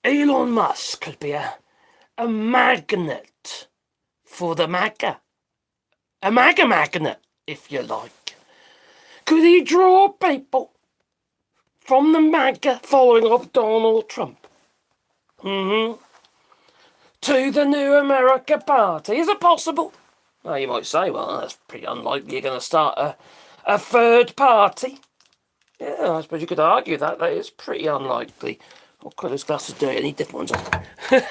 Elon Musk could be a magnet for the MAGA. A MAGA magnet, if you like. Could he draw people from the MAGA following of Donald Trump? To the New America Party. Is it possible? Well, you might say, well, that's pretty unlikely you're going to start a third party. Yeah, I suppose you could argue that is pretty unlikely. I'll cut those glasses dirty, any different ones on.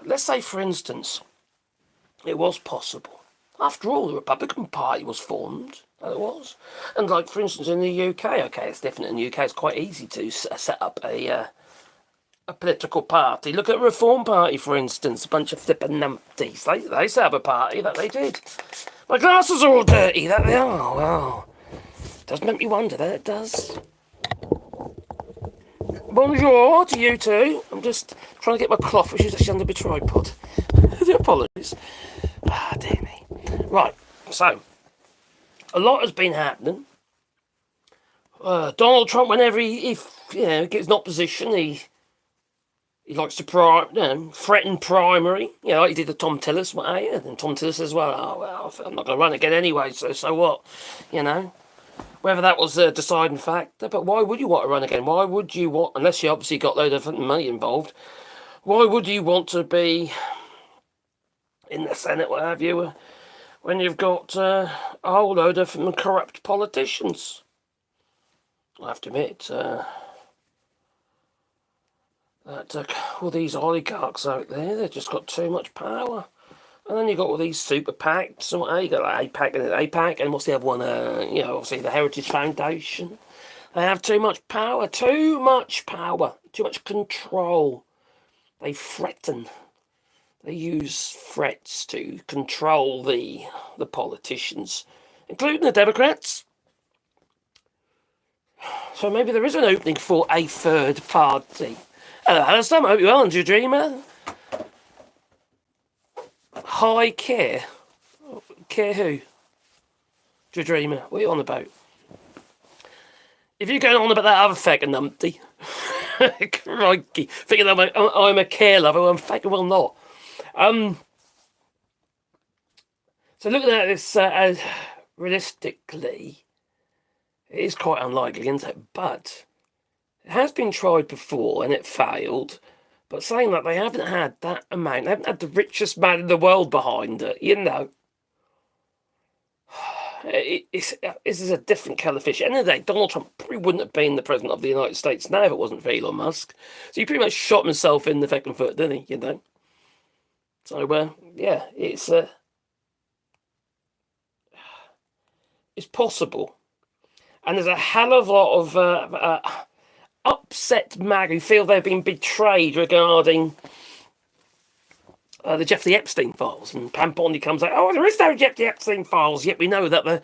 Let's say, for instance, it was possible. After all, the Republican Party was formed. It was. And, like, for instance, in the UK, okay, it's different in the UK. It's quite easy to set up a political party. Look at the Reform Party, for instance. A bunch of flippin' numpties. They set up a party. That they did. My glasses are all dirty. That they are. Wow. Does make me wonder, that it does. Bonjour to you too. I'm just trying to get my cloth, which is actually under my tripod. Apologies. Dear me. Right, so, a lot has been happening. Donald Trump, whenever he gets in opposition, he likes to threaten primary. Like he did to Tom Tillis, and Tom Tillis says, well, I'm not going to run again anyway, so what? Whether that was a deciding factor, but why would you want to run again? Why would you want, unless you obviously got a load of money involved, why would you want to be in the Senate, what have you, when you've got a whole load of corrupt politicians? I have to admit, that all these oligarchs out there, they've just got too much power. And then you've got all these super PACs, you got like APAC, and what's the other one? Obviously the Heritage Foundation. They have too much power, too much control. They threaten. They use threats to control the politicians, including the Democrats. So maybe there is an opening for a third party. Hello, Alistair. I hope you're well, and you dreamer. Hi, Care. Care who? Dreamer. What are you on about? If you're going on about that other fucking numpty, crikey, thinking I'm a care lover, I'm fucking well not. So looking at this realistically, it is quite unlikely, isn't it? But it has been tried before and it failed. But saying that, they haven't had that amount. They haven't had the richest man in the world behind it, This is a different kettle of fish. At the end of the day, Donald Trump probably wouldn't have been the president of the United States now if it wasn't for Elon Musk. So he pretty much shot himself in the fucking foot, didn't he? So, it's possible. And there's a hell of a lot of upset MAG who feel they've been betrayed regarding the Jeffrey Epstein files. And Pam Bondi comes out, there is no Jeffrey Epstein files, yet we know that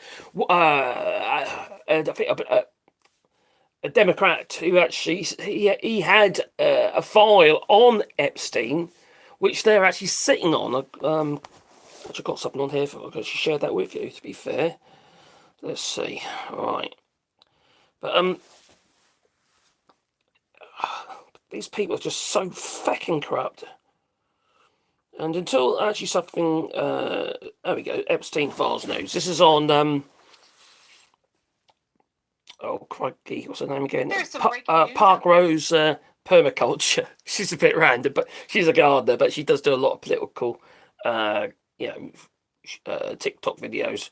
a Democrat who actually, he had a file on Epstein, which they're actually sitting on. I've got something on here, I should share that with you, to be fair. Let's see. All right. But, these people are just so fucking corrupt. And until actually something, there we go, Epstein Files news. This is on, oh crikey, what's her name again? Park Rose Permaculture. She's a bit random, but she's a gardener, but she does do a lot of political, TikTok videos.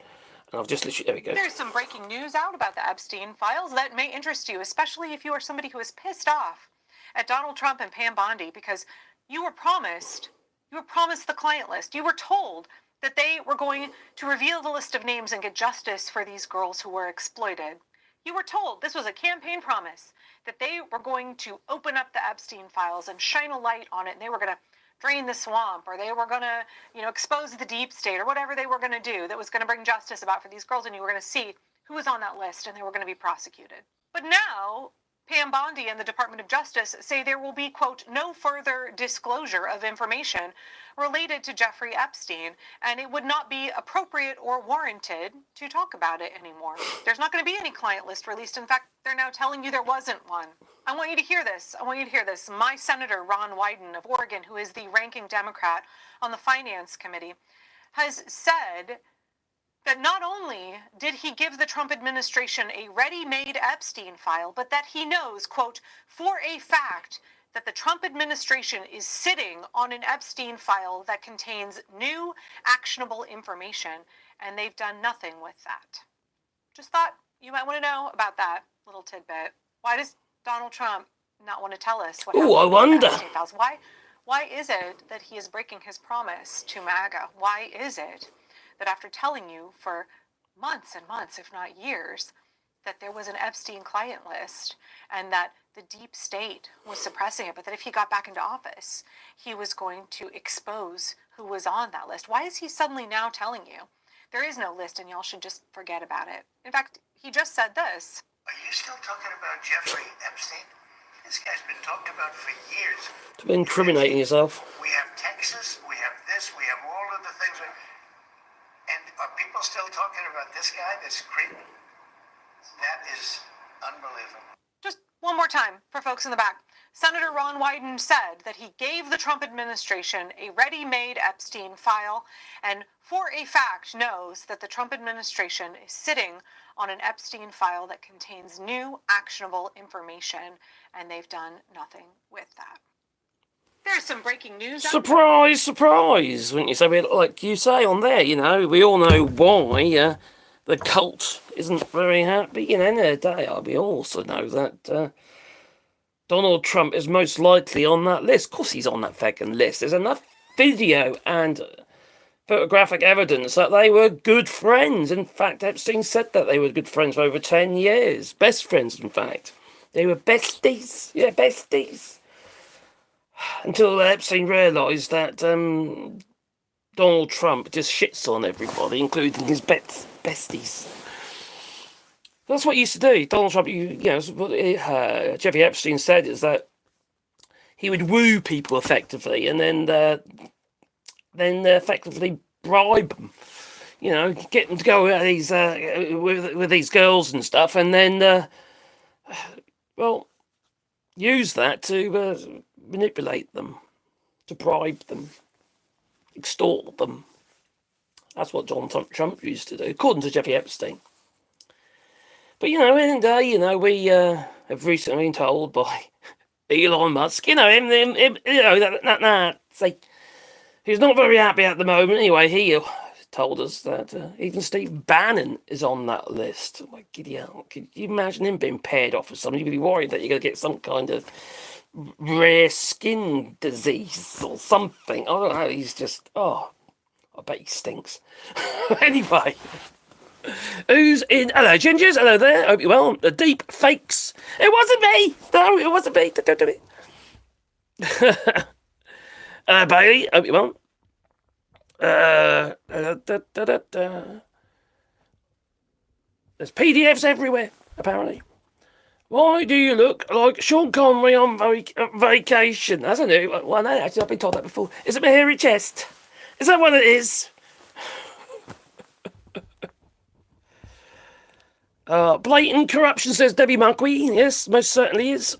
And I've just literally, there we go. There's some breaking news out about the Epstein files that may interest you, especially if you are somebody who is pissed off at Donald Trump and Pam Bondi because you were promised the client list. You were told that they were going to reveal the list of names and get justice for these girls who were exploited. You were told, this was a campaign promise, that they were going to open up the Epstein files and shine a light on it, and they were going to drain the swamp, or they were going to, expose the deep state, or whatever they were going to do that was going to bring justice about for these girls, and you were going to see who was on that list, and they were going to be prosecuted. But now, Pam Bondi and the Department of Justice say there will be, quote, no further disclosure of information related to Jeffrey Epstein, and it would not be appropriate or warranted to talk about it anymore. There's not going to be any client list released. In fact, they're now telling you there wasn't one. I want you to hear this. My Senator Ron Wyden of Oregon, who is the ranking Democrat on the Finance Committee, has said that not only did he give the Trump administration a ready-made Epstein file, but that he knows, quote, for a fact that the Trump administration is sitting on an Epstein file that contains new actionable information, and they've done nothing with that. Just thought you might want to know about that little tidbit. Why does Donald Trump not want to tell us what happened? Oh, I wonder. Epstein files? Why is it that he is breaking his promise to MAGA? Why is it that after telling you for months and months, if not years, that there was an Epstein client list and that the deep state was suppressing it, but that if he got back into office, he was going to expose who was on that list? Why is he suddenly now telling you there is no list and y'all should just forget about it? In fact, he just said this. Are you still talking about Jeffrey Epstein? This guy's been talked about for years. To be incriminating yourself. We have Texas, we have this, we have all of the things. And are people still talking about this guy, this creep? That is unbelievable. Just one more time for folks in the back. Senator Ron Wyden said that he gave the Trump administration a ready-made Epstein file and for a fact knows that the Trump administration is sitting on an Epstein file that contains new actionable information, and they've done nothing with that. There's some breaking news. Surprise, surprise, wouldn't you say? Like you say on there, we all know why the cult isn't very happy. At the end of the day, we also know that Donald Trump is most likely on that list. Of course he's on that fucking list. There's enough video and photographic evidence that they were good friends. In fact, Epstein said that they were good friends for over 10 years. Best friends, in fact. They were besties. Yeah, besties. Until Epstein realised that Donald Trump just shits on everybody, including his besties. That's what he used to do. Donald Trump, Jeffrey Epstein said is that he would woo people effectively and then effectively bribe them. Get them to go with these girls and stuff, and then use that to manipulate them, to bribe them, extort them. That's what Donald Trump used to do, according to Jeffrey Epstein. But, in the day, we have recently been told by Elon Musk, he's not very happy at the moment. Anyway, he told us that even Steve Bannon is on that list. Like, could you imagine him being paired off with somebody? You'd be worried that you're going to get some kind of rare skin disease or something. I don't know, he's just, I bet he stinks. Anyway, who's in? Hello, Gingers, hello there, hope you're well. The deep fakes. It wasn't me! No, it wasn't me. Don't do it. Bailey, hope you're well. There's PDFs everywhere, apparently. Why do you look like Sean Connery on vacation? That's a new one. Actually, I've been told that before. Is it my hairy chest? Is that what it is? Blatant corruption, says Debbie Marquis. Yes, most certainly is.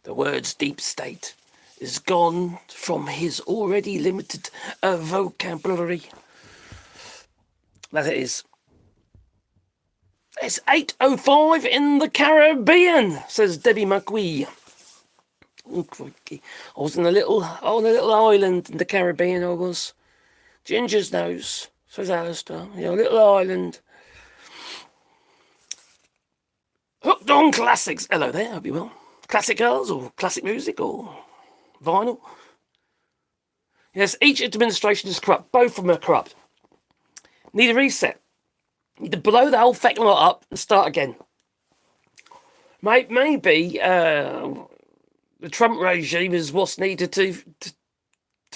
The words deep state is gone from his already limited vocabulary. That it is. It's 8:05 in the Caribbean, says Debbie McQuee. Oh, crikey. I was on a little island in the Caribbean, I was. Ginger's nose, says Alistair. A little island. Hooked on classics. Hello there, hope you well. Classic girls or classic music or vinyl. Yes, each administration is corrupt. Both of them are corrupt. Need a reset. Need to blow the whole fucking lot up and start again. Maybe the Trump regime is what's needed to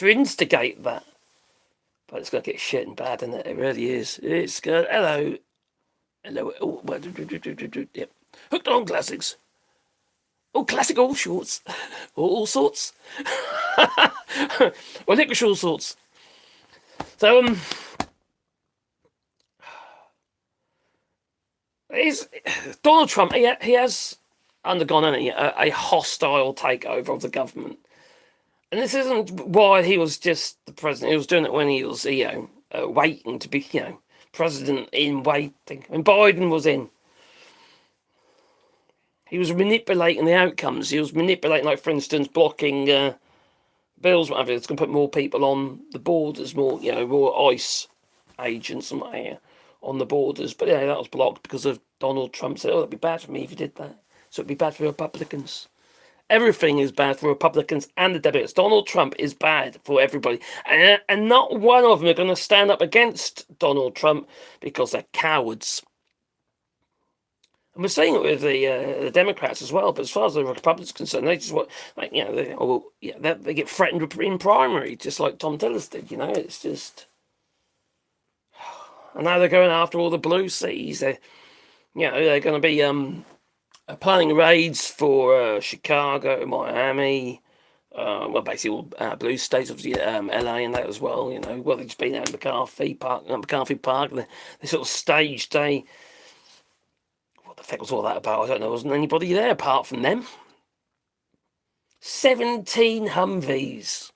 instigate that. But it's going to get shit and bad, isn't it? It really is. It's good. Hello. Oh, yep. Hooked on classics. Oh, classic AllShorts. All sorts. Or licorice all sorts. So, Donald Trump, he has undergone a hostile takeover of the government. And this isn't why he was just the president. He was doing it when he was, waiting to be, president in waiting. When Biden was in, he was manipulating the outcomes. He was manipulating, like, for instance, blocking bills, whatever. It's going to put more people on the borders, more ICE agents on the borders. But yeah, that was blocked because of Donald Trump. Said, that'd be bad for me if you did that. So it'd be bad for Republicans. Everything is bad for Republicans and the Democrats. Donald Trump is bad for everybody. And not one of them are going to stand up against Donald Trump because they're cowards. And we're seeing it with the Democrats as well. But as far as the Republicans are concerned, they just want, they get threatened in primary, just like Tom Tillis did. It's just. And now they're going after all the blue seas. They're going to be planning raids for Chicago, Miami, basically all blue states, obviously LA and that as well. They've just been out in McCarthy Park. They sort of staged a. What the fuck was all that about? I don't know. Wasn't anybody there apart from them? 17 Humvees.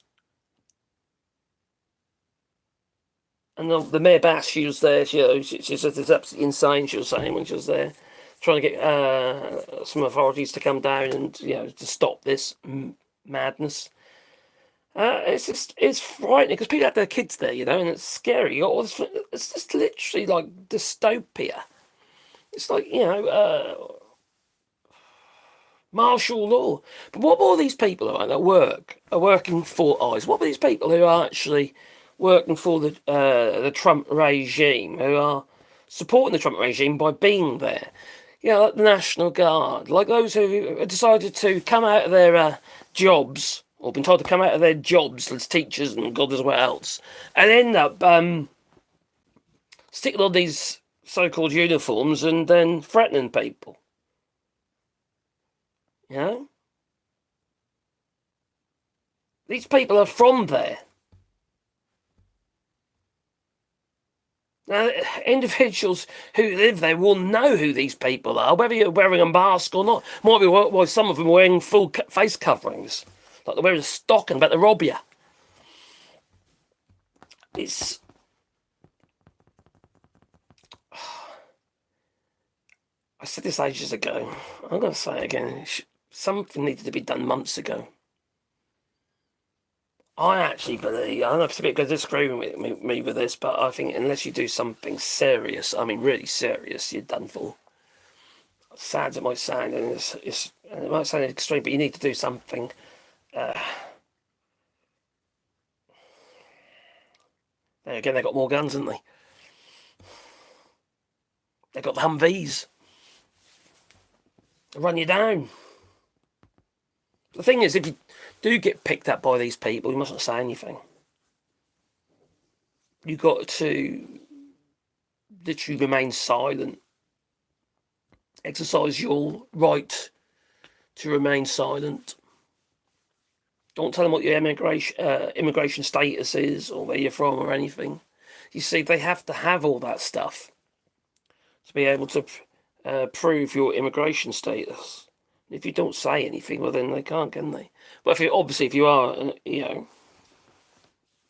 And the Mayor Bass, she was there. She said it's absolutely insane. She was saying when she was there, trying to get some authorities to come down and to stop this madness. It's frightening because people have their kids there, and it's scary. It's just literally like dystopia. It's like martial law. But what were these people that are working for ICE? What were these people who are actually working for the Trump regime, who are supporting the Trump regime by being there? Like the National Guard, like those who decided to come out of their jobs, or been told to come out of their jobs as teachers and God knows what else, and end up sticking on these so-called uniforms and then threatening people. These people are from there. Now, individuals who live there will know who these people are, whether you're wearing a mask or not. Might be why some of them are wearing full face coverings, like they're wearing a stocking about to rob you. It's. I said this ages ago. I'm going to say it again. Something needed to be done months ago. I actually believe, I know people can disagree with me with this, but I think unless you do something serious, really serious, you're done for. Sad as it might sound, and it might sound extreme, but you need to do something. There again, they got more guns, haven't they? They got the Humvees. They'll run you down. The thing is, if you do get picked up by these people, you mustn't say anything. You've got to literally remain silent. Exercise your right to remain silent. Don't tell them what your immigration status is or where you're from or anything. You see, they have to have all that stuff to be able to prove your immigration status. If you don't say anything, well, then they can't, can they? But if you are,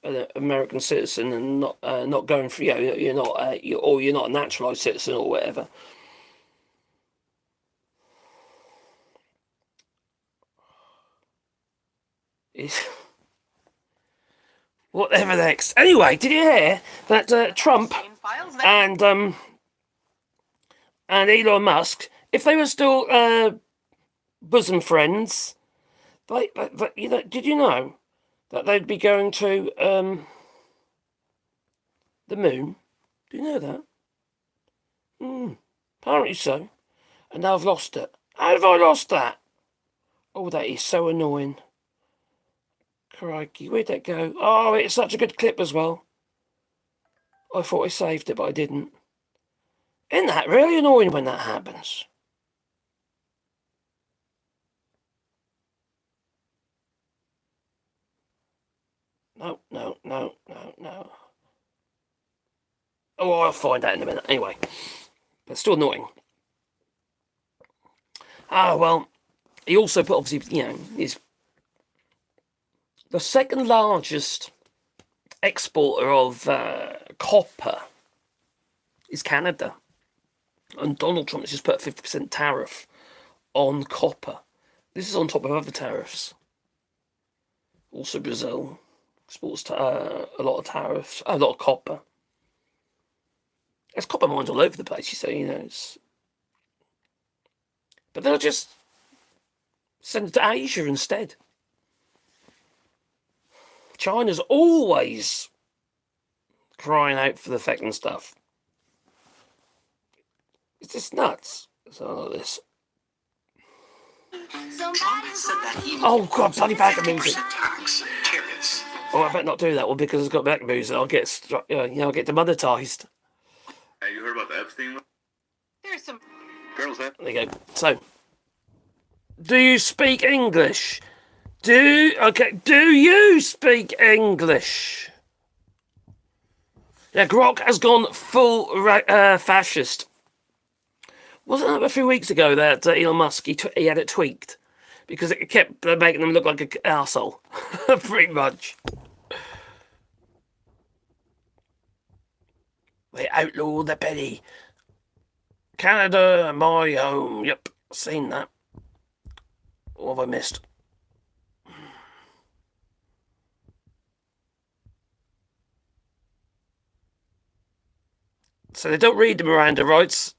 an American citizen and not going for, you're not, or you're not a naturalized citizen or whatever. Whatever next. Anyway, did you hear that Trump and Elon Musk, if they were still bosom friends, did you know that they'd be going to the moon? Do you know that? Apparently so. And now I've lost it. How have I lost that? Oh, that is so annoying. Crikey, where'd that go? Oh, it's such a good clip as well. I thought I saved it, but I didn't. Isn't that really annoying when that happens? No. Oh, I'll find out in a minute. Anyway, but still annoying. Well, he also put, obviously, is the second largest exporter of copper is Canada. And Donald Trump has just put a 50% tariff on copper. This is on top of other tariffs. Also, Brazil exports a lot of tariffs, a lot of copper. There's copper mines all over the place, you say, but they'll just send it to Asia instead. China's always crying out for the fucking stuff. It's just nuts. So this. Oh God, bloody back of music. Oh, I better not do that one because it's got back music. I'll get I'll get demonetized. Hey, you heard about the Epstein? There's some Girls, that. There you go. So, do you speak English? Do you speak English? Yeah, Grok has gone full fascist. Wasn't it a few weeks ago that Elon Musk, he had it tweaked? Because it kept making them look like an arsehole. Pretty much. They outlaw the penny. Canada, my home. Yep, seen that. What have I missed? So they don't read the Miranda rights,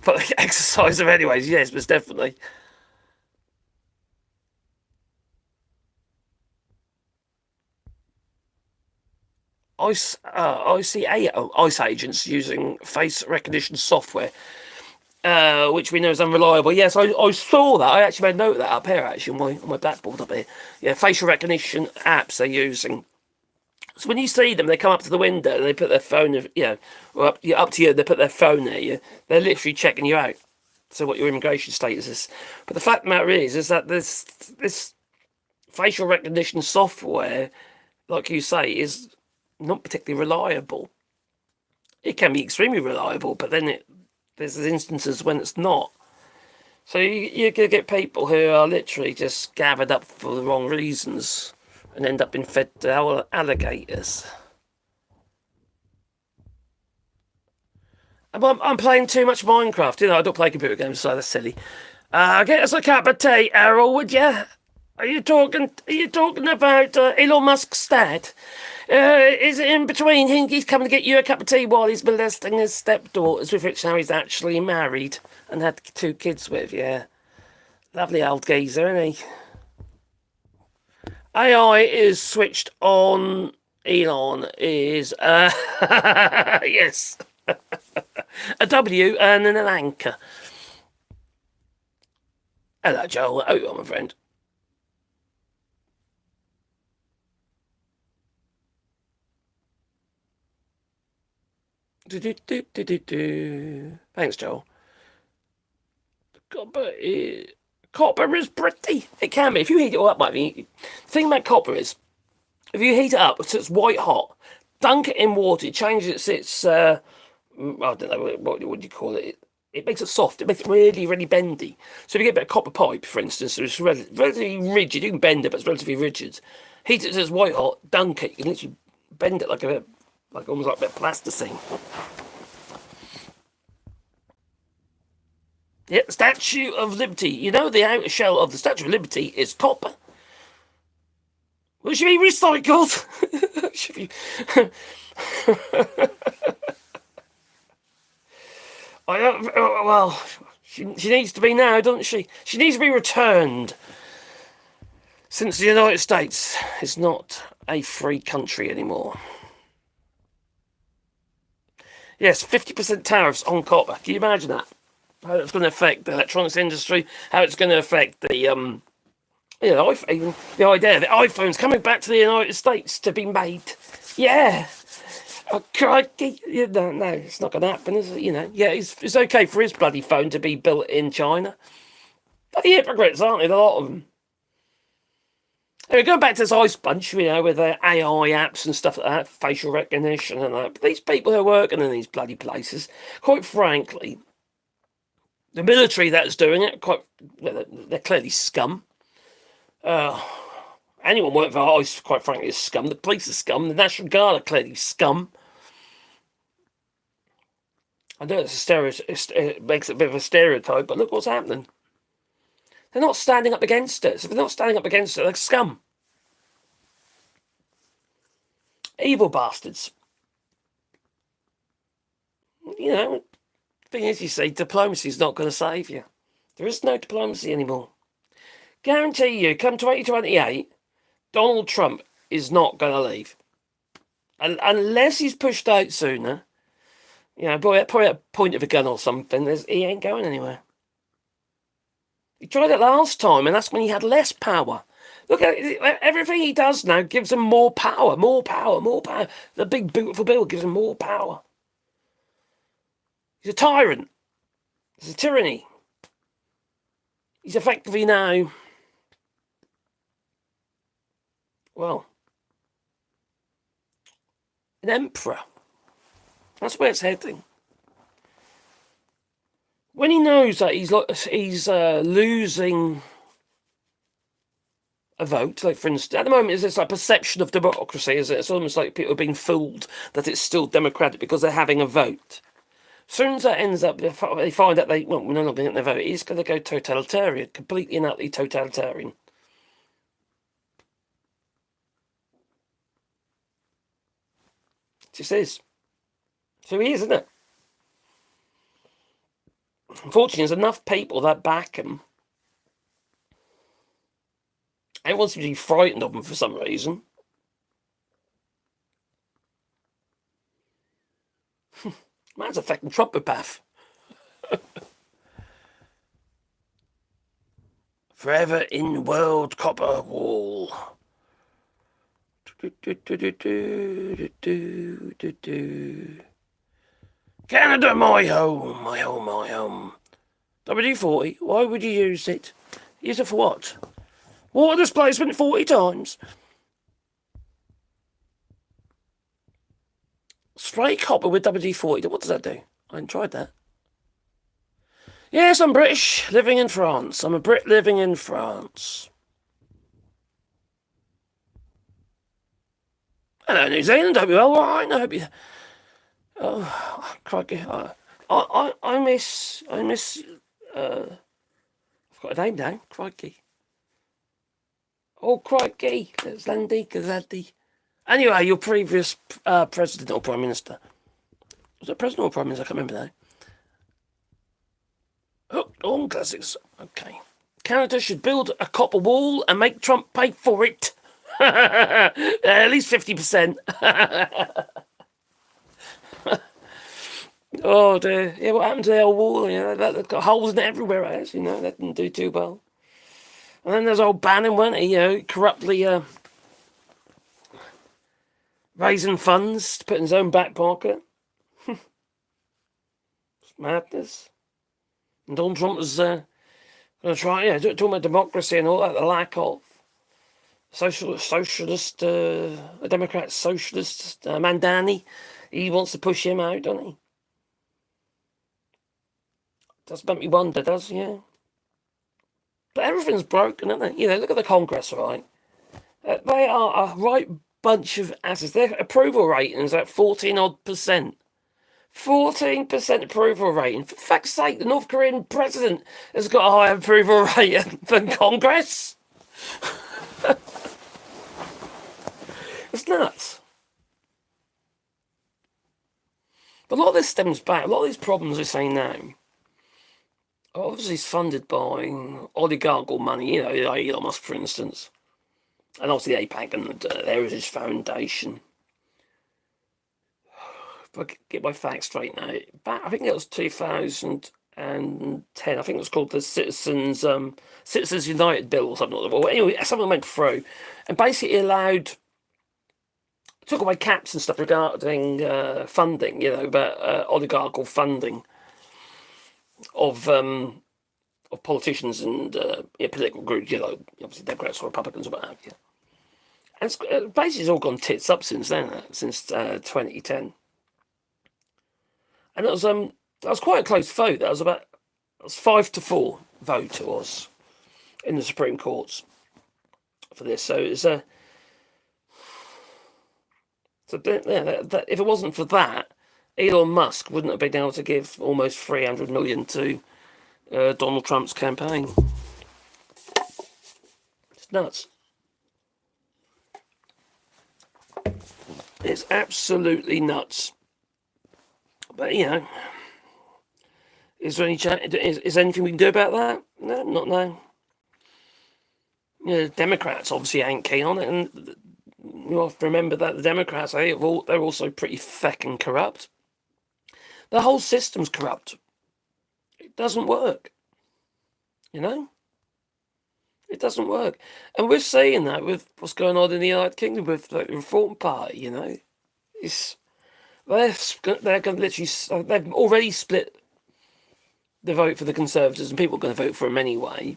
but they exercise them anyways. Yes, most definitely. ICE agents using face recognition software, which we know is unreliable. Yes, I saw that. I actually made note of that up here, actually, on my blackboard up here. Yeah, facial recognition apps they're using. So when you see them, they come up to the window and they put their phone, or up to you, they put their phone near you. They're literally checking you out. So what your immigration status is. But the fact of the matter is that this facial recognition software, like you say, is not particularly reliable. It can be extremely reliable, but then there's instances when it's not. So you're going to get people who are literally just gathered up for the wrong reasons and end up being fed to alligators. I'm playing too much Minecraft. I don't play computer games, so that's silly. Get us a cup of tea, Errol, would you? Are you talking about Elon Musk's dad? Is it in between he's coming to get you a cup of tea while he's molesting his stepdaughters, with which now he's actually married and had 2 kids with? Yeah, lovely old geezer, isn't he? AI is switched on. Elon is yes, a W and then an anchor. Hello, Joel. How are you, my friend? Thanks, Joel. Copper is pretty. It can be. If you heat it all up, the thing about copper is, if you heat it up so it's white hot, dunk it in water, it changes its I don't know, what do you call it? It makes it soft. It makes it really, really bendy. So if you get a bit of copper pipe, for instance, it's relatively rigid. You can bend it, but it's relatively rigid. Heat it so it's white hot, dunk it. You can literally bend it like almost like a bit of plasticine. Yeah, Statue of Liberty. The outer shell of the Statue of Liberty is copper. Well, it should be recycled. Should be. She needs to be now, doesn't she? She needs to be returned. Since the United States is not a free country anymore. Yes, 50% tariffs on copper. Can you imagine that? How it's going to affect the electronics industry, how it's going to affect the even the idea that iPhone's coming back to the United States to be made. Yeah. Oh, crikey. No, it's not going to happen, is it? Yeah, it's okay for his bloody phone to be built in China. Bloody hypocrites, aren't they? A lot of them. Going back to this ice bunch, with their AI apps and stuff like that, facial recognition and that. But these people who are working in these bloody places, quite frankly, the military that's doing it, they're clearly scum. Anyone working for ICE, quite frankly, is scum. The police are scum. The National Guard are clearly scum. I know it makes it a bit of a stereotype, but look what's happening. They're not standing up against it. So if they're not standing up against it, they're scum. Evil bastards. The thing is, you see, diplomacy's not going to save you. There is no diplomacy anymore. Guarantee you, come 2028, Donald Trump is not going to leave. Unless he's pushed out sooner, probably at a point of a gun or something, he ain't going anywhere. He tried it last time, and that's when he had less power. Look at it, everything he does now gives him more power, more power, more power. The big beautiful bill gives him more power. He's a tyrant. It's a tyranny. He's effectively now, well, an emperor. That's where it's heading. When he knows that he's losing a vote, like for instance, at the moment, it's like perception of democracy, is it? It's almost like people are being fooled that it's still democratic because they're having a vote. As soon as that ends up, they find that we're no longer getting their vote. It's going to go totalitarian, completely and utterly totalitarian. It just is. So he is, isn't it? Unfortunately, there's enough people that back him. Everyone seems to be frightened of him for some reason. Man's a fucking trumpet-path. Forever in world copper wall. Canada, my home, my home, my home. WD-40, why would you use it? Use it for what? Water displacement 40 times. Spray copper with WD-40, what does that do? I haven't tried that. Yes, I'm British, living in France. I'm a Brit living in France. Hello, New Zealand, hope you're all right. I hope you... Oh, crikey. I miss... I've got a name now, crikey. Oh, crikey. Gazandi. Anyway, your previous president or prime minister. Was it president or prime minister? I can't remember now. Hooked on classics. Okay. Canada should build a copper wall and make Trump pay for it. At least 50%. Oh dear. Yeah, what happened to the old wall? That got holes in it everywhere, that didn't do too well. And then there's old Bannon, wasn't he? Corruptly raising funds to put in his own back pocket. It's madness. And Donald Trump was going to try, talking about democracy and all that, the lack of socialist, a Democrat socialist, Mandani. He wants to push him out, doesn't he? Does make me wonder, does, yeah. But everything's broken, isn't it? Look at the Congress, right? They are a right bunch of asses. Their approval rating is at 14% 14% approval rating. For fuck's sake, the North Korean president has got a higher approval rating than Congress. It's nuts. But a lot of this stems back. A lot of these problems we're saying now, obviously, it's funded by oligarchical money, like Elon Musk, for instance. And obviously APAC and the Heritage Foundation. If I get my facts straight now, I think it was 2010. I think it was called the Citizens United Bill or something. Well, anyway, something went through. And basically took away caps and stuff regarding funding, but oligarchical funding of politicians and political groups, obviously Democrats or Republicans or what have you. And basically it's all gone tits up since then, since 2010. And it was quite a close vote. It was 5-4 vote it was in the Supreme Courts for this. So it's if it wasn't for that, Elon Musk wouldn't have been able to give almost $300 million to Donald Trump's campaign. It's nuts. It's absolutely nuts. But is there any is anything we can do about that? No, not now. Democrats obviously ain't keen on it, and you have to remember that the Democrats, they're also pretty feckin' corrupt. The whole system's corrupt. It doesn't work. It doesn't work. And we're seeing that with what's going on in the United Kingdom with the Reform Party, they're going to literally, they've already split the vote for the Conservatives, and people are going to vote for them anyway.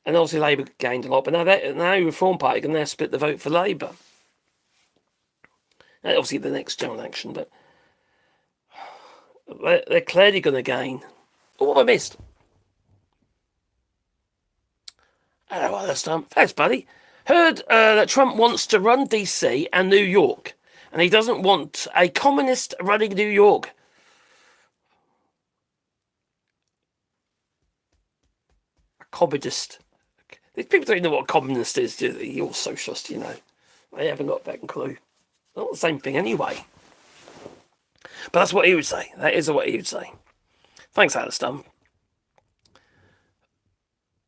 And obviously Labour gained a lot, but now Reform Party can now split the vote for Labour. And obviously the next general election, but they're clearly going to gain. What have I missed? Hello, this time. Thanks, buddy. Heard that Trump wants to run DC and New York, and he doesn't want a communist running New York. A communist. These people don't know what a communist is, do they? You're socialist, They haven't got a fucking clue. Not the same thing anyway. But that's what he would say. That is what he would say. Thanks, Alistair.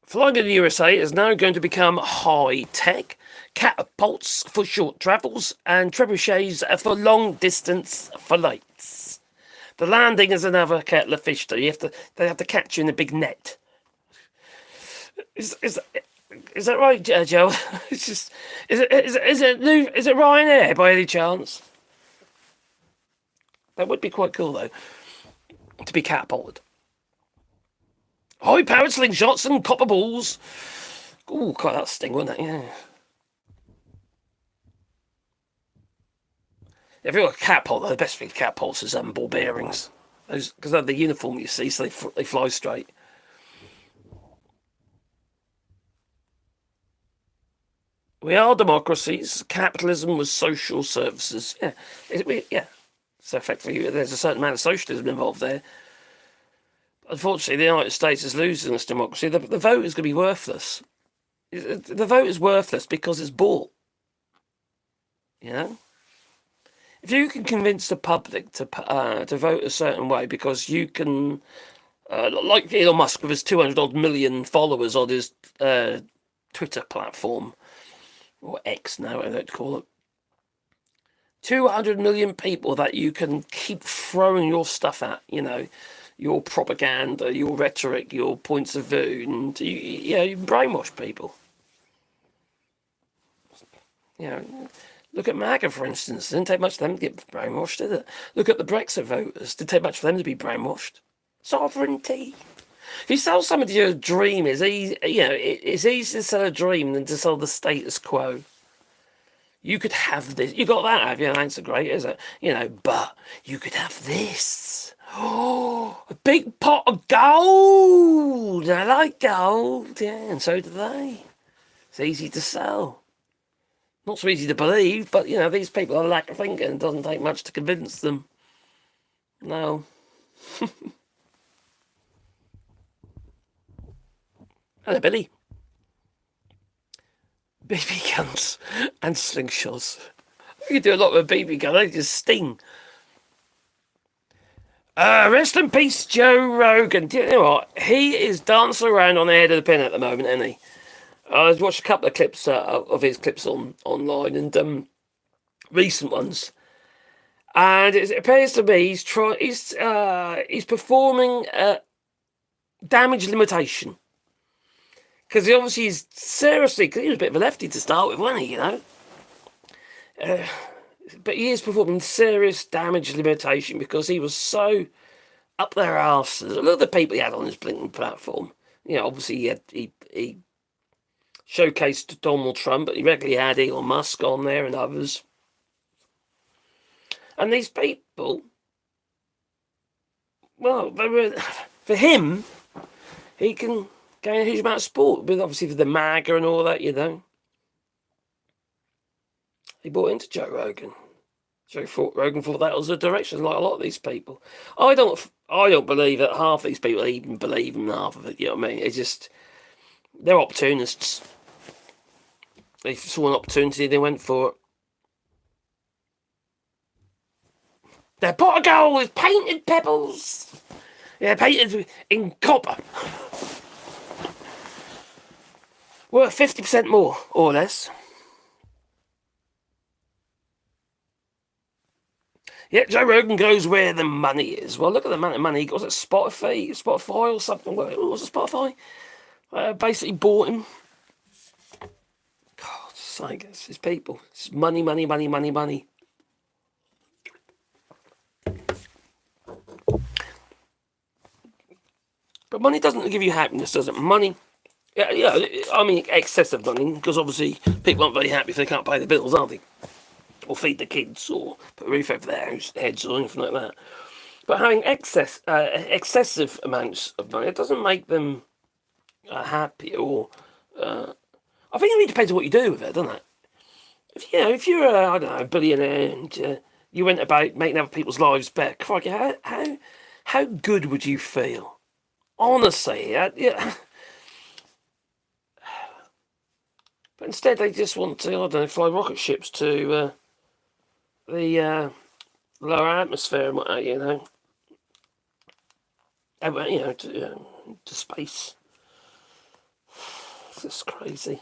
Flying in the USA is now going to become high-tech. Catapults for short travels and trebuchets for long-distance flights. The landing is another kettle of fish, though. They have to catch you in a big net. Is that right, Joe? Is it Ryanair by any chance? That would be quite cool, though, to be catapulted. High-powered slingshots and copper balls. Ooh, quite that sting, wouldn't it? Yeah. If you're a catapult, though, the best thing for catapults is ball bearings. Because they're the uniform, you see, so they fly straight. We are democracies. Capitalism was social services. Yeah. So effectively, there's a certain amount of socialism involved there. Unfortunately, the United States is losing this democracy. The vote is going to be worthless. The vote is worthless because it's bought. If you can convince the public to vote a certain way because you can, like Elon Musk with his 200 million followers on his Twitter platform, or X now, I don't call it. 200 million people that you can keep throwing your stuff at, your propaganda, your rhetoric, your points of view, and you brainwash people. Look at MAGA, for instance. It didn't take much for them to get brainwashed, did it? Look at the Brexit voters. It didn't take much for them to be brainwashed. Sovereignty. If you sell somebody a dream, it's easier to sell a dream than to sell the status quo. You could have this. You got that, have you? That ain't so great, is it? But you could have this. Oh, a big pot of gold. I like gold. Yeah, and so do they. It's easy to sell. Not so easy to believe, but, these people have a lack of thinking. It doesn't take much to convince them. No. Hello, Billy. BB guns and slingshots. You can do a lot with a BB gun. They just sting. Rest in peace, Joe Rogan. Do you know what? He is dancing around on the head of the pin at the moment, isn't he? I've watched a couple of clips of his clips online, and recent ones. And it appears to me he's performing damage limitation. Because he obviously is seriously, because he was a bit of a lefty to start with, wasn't he, but he is performing serious damage limitation because he was so up their arses. Look at the people he had on his blinking platform. Obviously he showcased Donald Trump, but he regularly had Elon Musk on there and others. And these people, well, they were, for him, he can gain a huge amount of support, with obviously for the MAGA and all that, you know. He bought into Joe Rogan. Rogan thought that was the direction, like a lot of these people. I don't believe that half these people even believe in half of it, you know what I mean? It's just, they're opportunists. They saw an opportunity, they went for it. Their pot of gold with painted pebbles. Yeah, painted in copper. Worth 50% more, or less. Yeah, Joe Rogan goes where the money is. Well, look at the amount of money he got. Was it Spotify or something? What was it, Spotify? Basically bought him. God's sake, it's his people. It's money, money, money, money, money. But money doesn't give you happiness, does it? Money, yeah, I mean excessive money, because obviously people aren't very happy if they can't pay the bills, are they? Or feed the kids, or put a roof over their heads, or anything like that. But having excessive amounts of money, it doesn't make them happy. Or I think it really depends on what you do with it, doesn't it? If you're I don't know, a billionaire and you went about making other people's lives better, crikey, how good would you feel? Honestly, yeah. But instead, they just want to, I don't know, fly rocket ships to the lower atmosphere and whatnot, you know. To space. It's just crazy.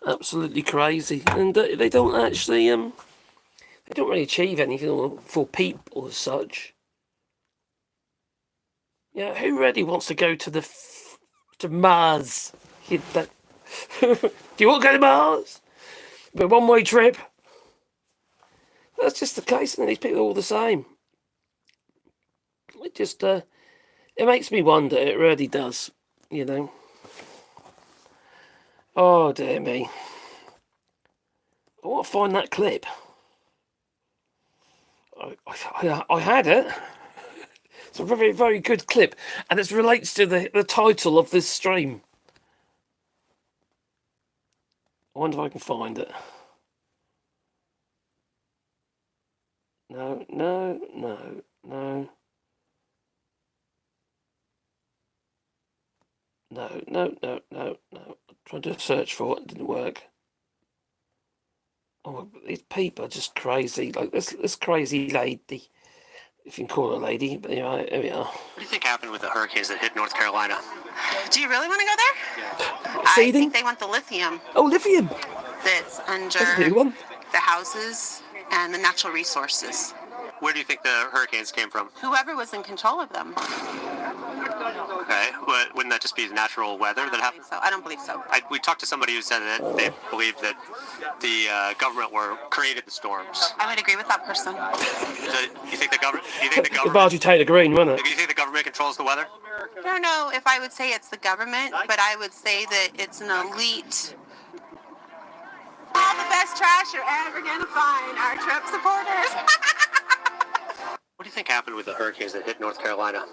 Absolutely crazy. And they don't actually, they don't really achieve anything for people as such. Yeah, who really wants to go to Mars? Do you want to go to Mars? But one-way trip. That's just the case, and these people are all the same. It just, it makes me wonder. It really does, you know. Oh dear me. I want to find that clip. I had it. It's a very, very good clip, and it relates to the title of this stream. I wonder if I can find it. No. I tried to search for it, it didn't work. Oh, these people are just crazy. Like this crazy lady, if you can call her a lady, but here we are. What do you think happened with the hurricanes that hit North Carolina? Do you really want to go there? Yeah. I Seeding? think they want the lithium Oh, lithium. that's under That's a new one. the houses and the natural resources. Where do you think the hurricanes came from? Whoever was in control of them. Okay, but wouldn't that just be natural weather that happened? I don't believe so. We talked to somebody who said that they believed that the government created the storms. I would agree with that person. So you think the government? You think the The government? Margie Taylor Greene, wasn't it? You think the government controls the weather? I don't know if I would say it's the government, but I would say that it's an elite. All the best trash you're ever going to find are Trump supporters. What do you think happened with the hurricanes that hit North Carolina?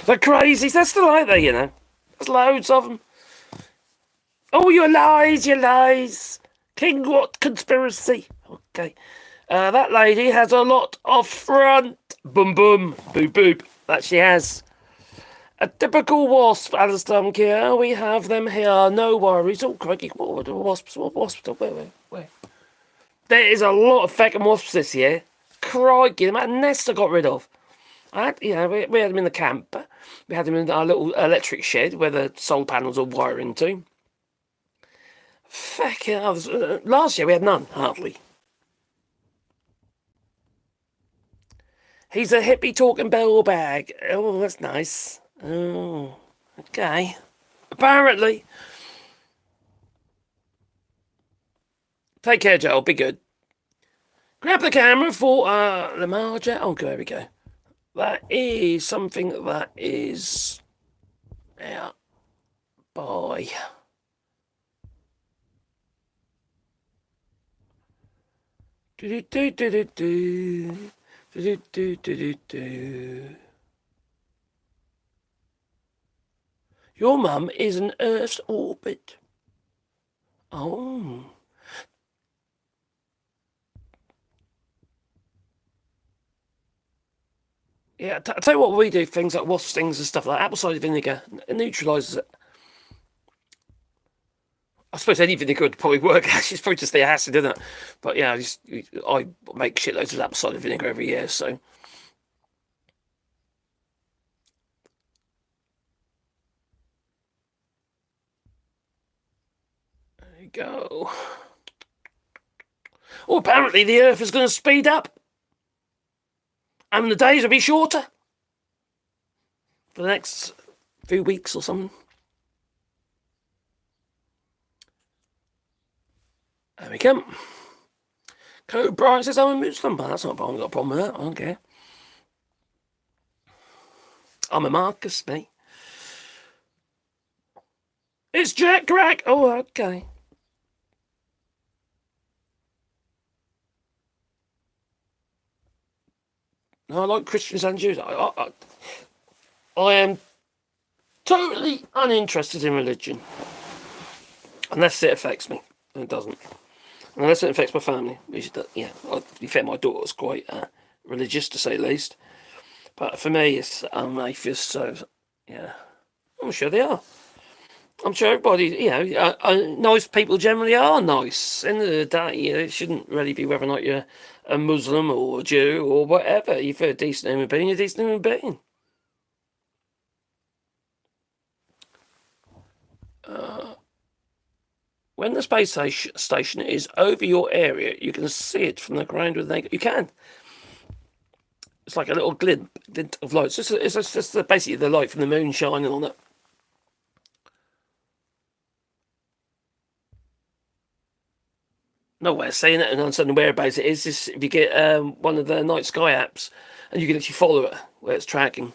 The crazies, they're still out there, you know. There's loads of them. Oh, your lies. King what conspiracy? Okay. That lady has a lot of front. Boom, boom, boop, boop. That she has. A typical wasp, Alistair here. We have them here. No worries. Oh, crikey. What are the wasps? What wasps? Where? There is a lot of fucking wasps this year. Crikey. The amount of nests I got rid of. We had them in the camp. We had them in our little electric shed where the solar panels are wiring to. Fucking hell. Last year we had none, hardly. He's a hippie talking bell bag. Oh, that's nice. Oh, okay. Apparently. Take care, Joel. Be good. Grab the camera for the Marja. Oh, there we go. That is something that is guy. Your mum is in Earth's orbit. Oh. Yeah, I tell you what, we do things like wasp stings and stuff like apple cider vinegar. It neutralises it. I suppose any vinegar would probably work. Actually, it's probably just the acid, isn't it? But yeah, I make shitloads of apple cider vinegar every year, so. There you go. Oh, apparently the Earth is going to speed up. And the days will be shorter. For the next few weeks or something. There we go. Code Brian says I'm a Muslim, but that's not a problem. I've got a problem with that. I don't care. I'm a Marcus, mate. It's Jack Crack. Oh, okay. No, I like Christians and Jews. I am totally uninterested in religion. Unless it affects me. And it doesn't. Unless it affects my family. Which, yeah, to be fair, my daughter's quite religious, to say the least. But for me, I'm atheist, so, yeah. I'm sure they are. I'm sure everybody, nice people generally are nice. End of the day, it shouldn't really be whether or not you're a Muslim or a Jew or whatever. If you're a decent human being, you're a decent human being. When the space station is over your area, you can see it from the ground with naked. You can. It's like a little glint of light. It's just basically the light from the moon shining on it. No way of saying it and understanding whereabouts it is. If you get one of the night sky apps, and you can actually follow it where it's tracking.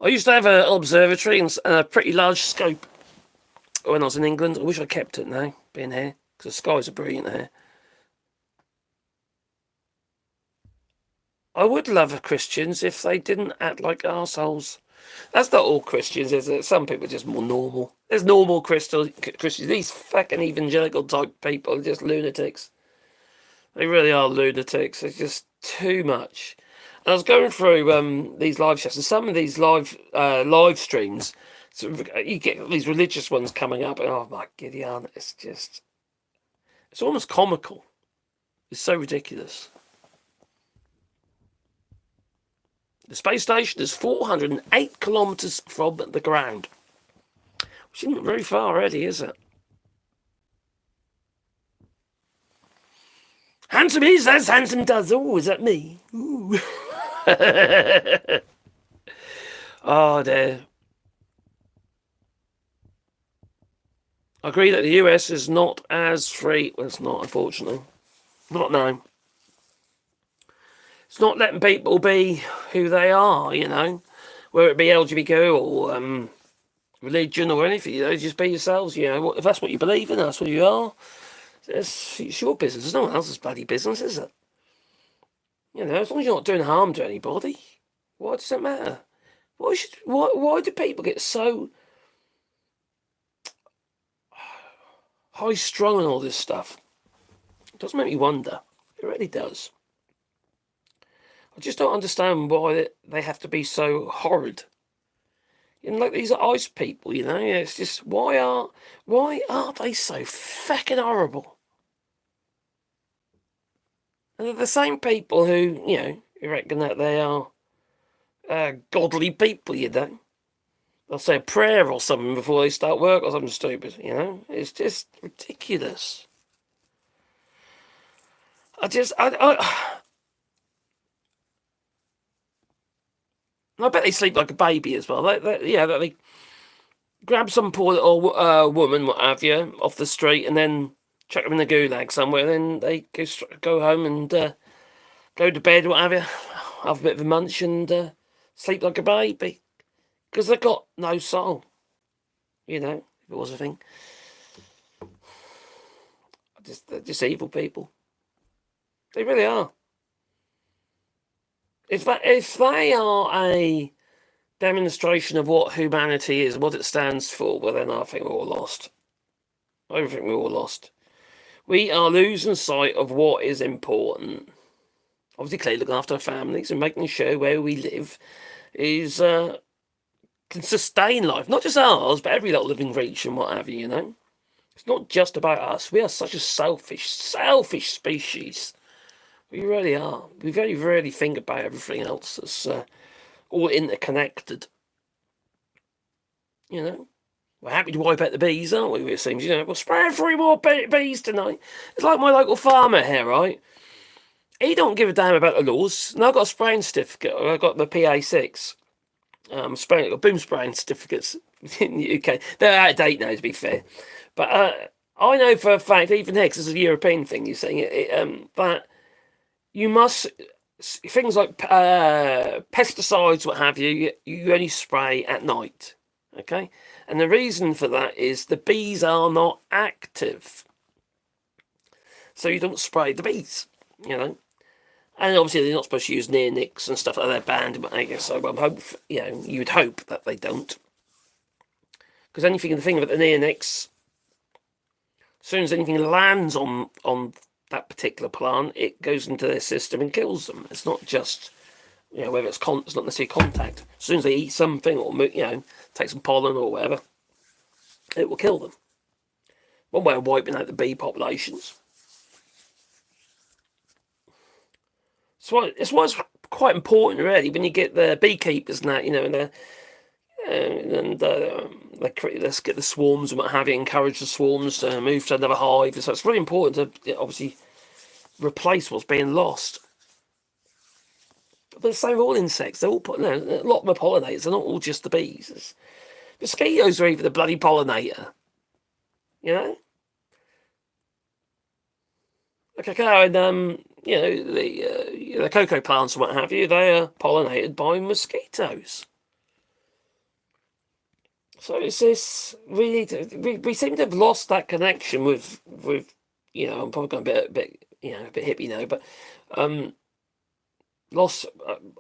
I used to have an observatory and a pretty large scope when I was in England. I wish I kept it now, being here, because the skies are brilliant here. I would love Christians if they didn't act like arseholes. That's not all Christians, is it? Some people are just more normal. There's normal Christians. These fucking evangelical type people are just lunatics. They really are lunatics. It's just too much. And I was going through these live shows, and some of these live streams, so you get these religious ones coming up, and oh my Gideon, it's almost comical. It's so ridiculous. The space station is 408 kilometres from the ground. Which isn't very far already, is it? Handsome is as handsome does. Oh, is that me? Ooh. Oh, dear. I agree that the US is not as free. Well, it's not, unfortunately. Not now. It's not letting people be who they are, whether it be LGBTQ or religion or anything, just be yourselves, if that's what you believe in, that's what you are. It's your business. It's no one else's bloody business, is it? As long as you're not doing harm to anybody, why does it matter? Why do people get so high-strung on all this stuff? It does make me wonder. It really does. I just don't understand why they have to be so horrid. Like these ice people, it's just why are they so fucking horrible? And they're the same people who, you reckon that they are godly people, They'll say a prayer or something before they start work or something stupid, It's just ridiculous. I bet they sleep like a baby as well. They grab some poor little woman, what have you, off the street and then chuck them in the gulag somewhere. And then they go home and go to bed, what have you, have a bit of a munch and sleep like a baby. Because they've got no soul. You know, if it was a thing. They're just evil people. They really are. If they are a demonstration of what humanity is, what it stands for, well then I think we're all lost. I think we're all lost. We are losing sight of what is important. Obviously, clearly looking after our families and making sure where we live is can sustain life, not just ours, but every little living creature and what have you. You know, it's not just about us. We are such a selfish species. We really are. We very rarely think about everything else as all interconnected. You know, we're happy to wipe out the bees, aren't we? It seems, you know, we'll spray 3 more bees tonight. It's like my local farmer here, right? He don't give a damn about the laws. And I've got a spraying certificate. I've got the PA6. Boom spraying certificates in the UK. They're out of date now, to be fair. But I know for a fact, even here, because it's a European thing, you're saying that you must, things like pesticides, what have you, you only spray at night. Okay? And the reason for that is the bees are not active. So you don't spray the bees, you know. And obviously they're not supposed to use near nicks and stuff like that. They're banned, but I guess so. You would hope that they don't. Because anything, the thing about the near nicks, as soon as anything lands on that particular plant, it goes into their system and kills them. It's not just, you know, whether it's not necessarily contact. As soon as they eat something or, you know, take some pollen or whatever, it will kill them. One way of wiping out the bee populations. So it's why it's quite important, really, when you get the beekeepers and that, you know, let's get the swarms and what have you, encourage the swarms to move to another hive. So it's really important to obviously replace what's being lost. But the same with all insects. They're all a lot of them are pollinators. They're not all just the bees. Mosquitoes are even the bloody pollinator. You know? The cacao and you know, the cocoa plants and what have you, they are pollinated by mosquitoes. So it's this, we seem to have lost that connection with you know, I'm probably going a bit hippie now, but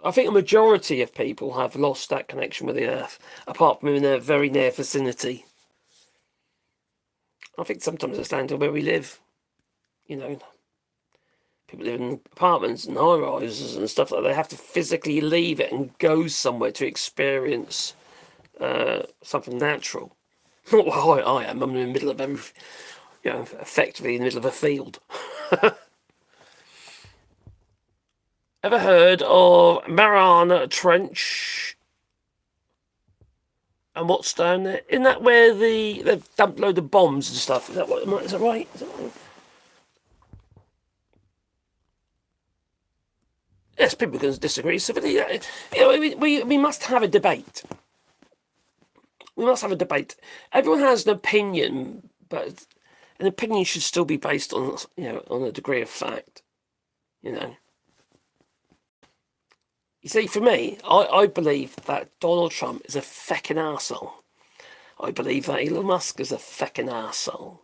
I think a majority of people have lost that connection with the earth, apart from in their very near vicinity. I think sometimes it's down to where we live, you know. People live in apartments and high-rises and stuff like that. They have to physically leave it and go somewhere to experience something natural. Not what I am. I'm in the middle of everything, you know, effectively in the middle of a field. Ever heard of Mariana Trench? And what's down there? Isn't that where they've dumped a load of bombs and stuff? Is that right? Is that right? Yes, people can disagree. So, you know, we must have a debate. We must have a debate. Everyone has an opinion, but an opinion should still be based on, you know, on a degree of fact. You know. You see, for me, I believe that Donald Trump is a feckin' arsehole. I believe that Elon Musk is a feckin' arsehole.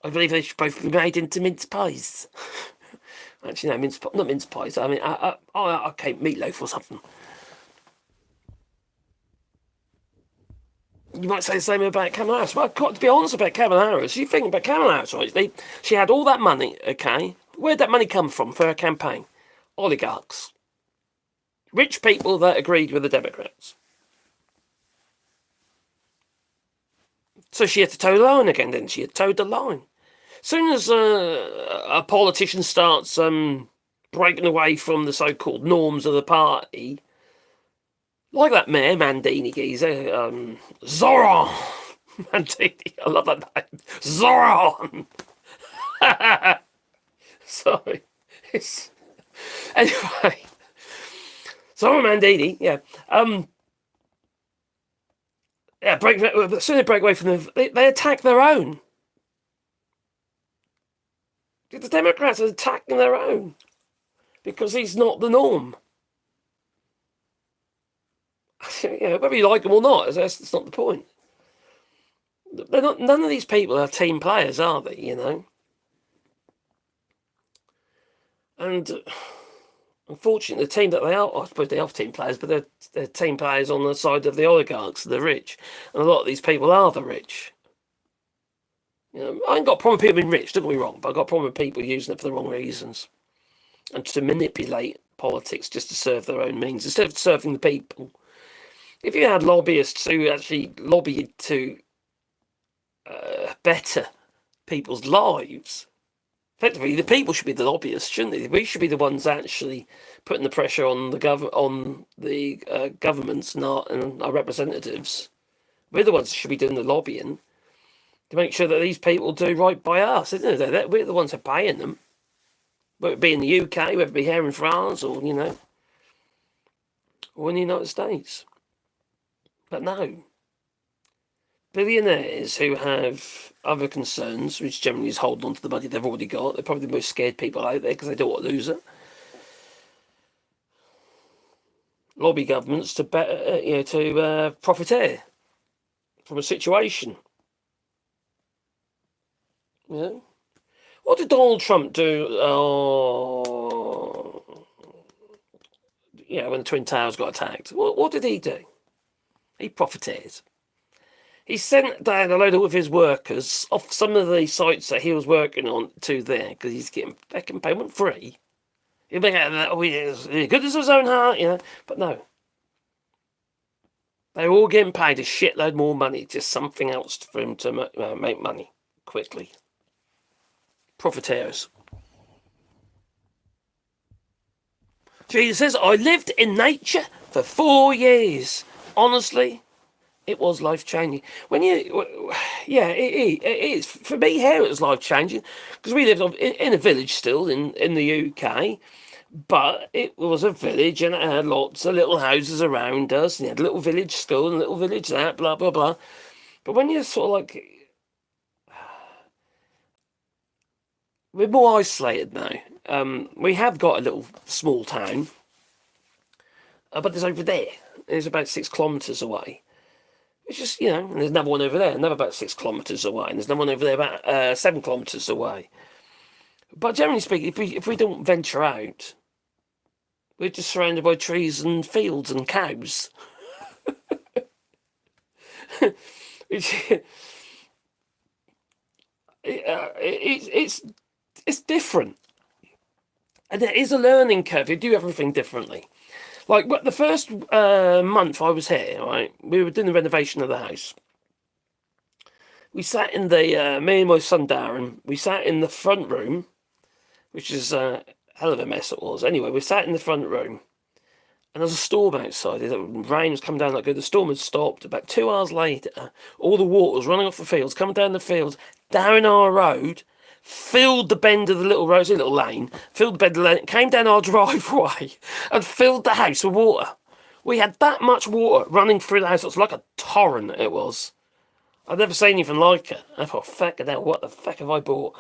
I believe they should both be made into mince pies. Actually, no, not mince pies. I mean, okay, meatloaf or something. You might say the same about Kamala Harris. Well, I've got to be honest about Kamala Harris. You think about Kamala Harris, right? She had all that money, okay? Where'd that money come from for her campaign? Oligarchs. Rich people that agreed with the Democrats. So she had to toe the line again, didn't she? Had towed the line. As soon as a politician starts breaking away from the so-called norms of the party, like that mayor, Mandini geezer, Zoran Mandini, I love that name, Zoran. Sorry. Anyway, Zoran Mandini, yeah. As soon as they break away from them, they attack their own. The Democrats are attacking their own because he's not the norm. You know, whether you like him or not, that's not the point. they're not. None of these people are team players, are they? You know. And unfortunately, the team that they are, I suppose they are team players, but they're team players on the side of the oligarchs, the rich. And a lot of these people are the rich. You know, I ain't got a problem with people being rich, don't get me wrong, but I've got a problem with people using it for the wrong reasons. And to manipulate politics just to serve their own means, instead of serving the people. If you had lobbyists who actually lobbied to better people's lives, effectively, the people should be the lobbyists, shouldn't they? We should be the ones actually putting the pressure on the governments and our representatives. We're the ones who should be doing the lobbying to make sure that these people do right by us, isn't it? We're the ones who are paying them. Whether it be in the UK, whether it be here in France, or, you know, or in the United States. But no. Billionaires who have other concerns, which generally is holding on to the money they've already got, they're probably the most scared people out there because they don't want to lose it. Lobby governments to profiteer from a situation. You know? What did Donald Trump do? When the Twin Towers got attacked, what did he do? He profiteered. He sent down a load of his workers off some of the sites that he was working on to there because he's getting fucking payment free. He'll be good as his own heart, you know. But no. They're all getting paid a shitload more money, just something else for him to make money quickly. Profiteers. Jesus says, I lived in nature for 4 years. Honestly, it was life-changing. It is. For me here, it was life-changing because we lived in a village still in the UK, but it was a village and it had lots of little houses around us, and you had a little village school and a little village that, blah, blah, blah. But when you're sort of like... We're more isolated now. We have got a little small town, but there's over there. It's about 6 kilometres away. It's just, you know, and there's another one over there, another about 6 kilometres away, and there's another one over there about 7 kilometres away. But generally speaking, if we don't venture out, we're just surrounded by trees and fields and cows. It's different. And there is a learning curve. You do everything differently. Like, the first month I was here, right, we were doing the renovation of the house. We sat in me and my son Darren, we sat in the front room, which is a hell of a mess it was. Anyway, we sat in the front room, and there was a storm outside. The rain was coming down like good. The storm had stopped. About 2 hours later, all the water was running off the fields, coming down the fields, down our road, filled the bend of the little road, a little lane, filled the bend of the lane, came down our driveway and filled the house with water. We had that much water running through the house. It was like a torrent, it was. I've never seen anything like it. I thought, fuck it, what the fuck have I bought?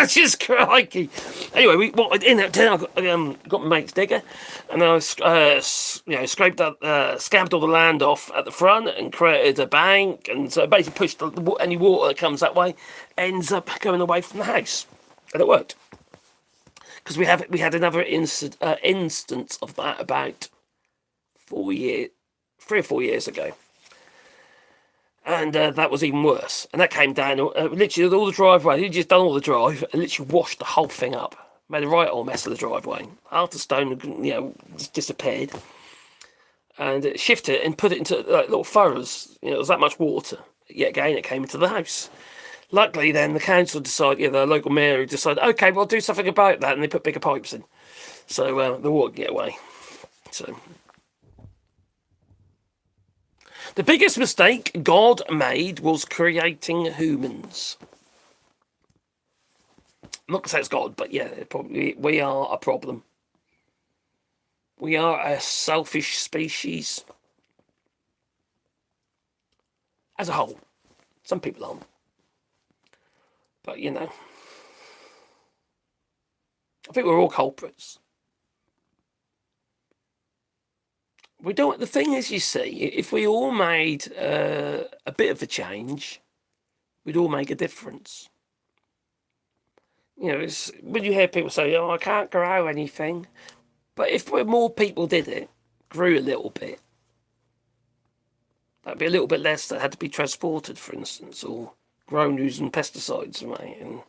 Just crikey. Anyway, I got my mate's digger, and I scraped up, scabbed all the land off at the front and created a bank, and so basically pushed any water that comes that way ends up going away from the house, and it worked. Because we had another instance of that about 3 or 4 years ago. And that was even worse. And that came down, literally all the driveway, he'd just done all the drive and literally washed the whole thing up. Made a right old mess of the driveway. Half the stone, just disappeared. And it shifted it and put it into little furrows. It was that much water. Yet again, it came into the house. Luckily then, the council decided, the local mayor decided, okay, we'll do something about that. And they put bigger pipes in. So the water can get away. So... the biggest mistake God made was creating humans. I'm not going to say it's God, but yeah, probably we are a problem. We are a selfish species. As a whole. Some people aren't. But, I think we're all culprits. The thing is, you see, if we all made a bit of a change, we'd all make a difference. You know, it's, when you hear people say, oh, I can't grow anything. But if more people did it, grew a little bit, that'd be a little bit less that had to be transported, for instance, or grown using pesticides, right, and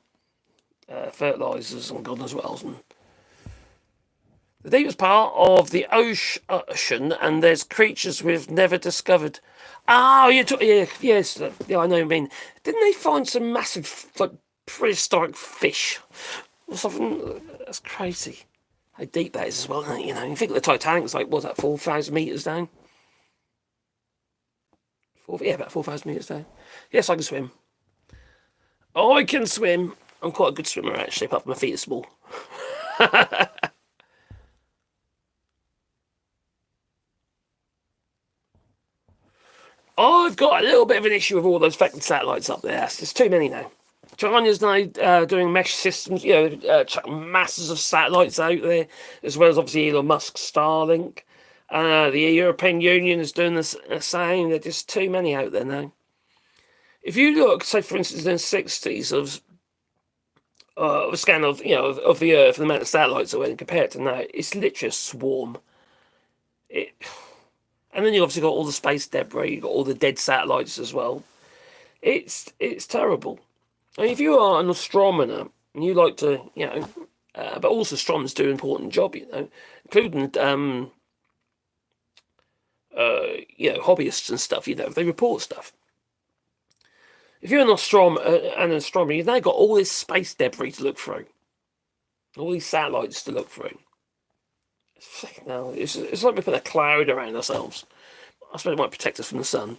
fertilisers and God knows what else. And the deepest part of the ocean, and there's creatures we've never discovered. Oh, yes, I know what you mean. Didn't they find some massive, like, prehistoric fish or something? That's crazy. How deep that is as well, you know. You think the Titanic was like, what's that, 4,000 metres down? About 4,000 metres down. Yes, I can swim. I can swim. I'm quite a good swimmer, actually, apart from my feet are small. I've got a little bit of an issue with all those fucking satellites up there. There's too many now. China's now doing mesh systems, chucking masses of satellites out there, as well as obviously Elon Musk's Starlink. The European Union is doing the same. There's just too many out there now. If you look, say for instance, in the 60s of a scan of of the Earth and the amount of satellites that went compared to now, it's literally a swarm. And then you obviously got all the space debris, you got all the dead satellites as well. It's terrible. I mean, if you are an astronomer and you like to, but also astronomers do an important job, including hobbyists and stuff, they report stuff. If you're an astronomer, you've now got all this space debris to look through, all these satellites to look through. It's like we put a cloud around ourselves. I suppose it might protect us from the sun.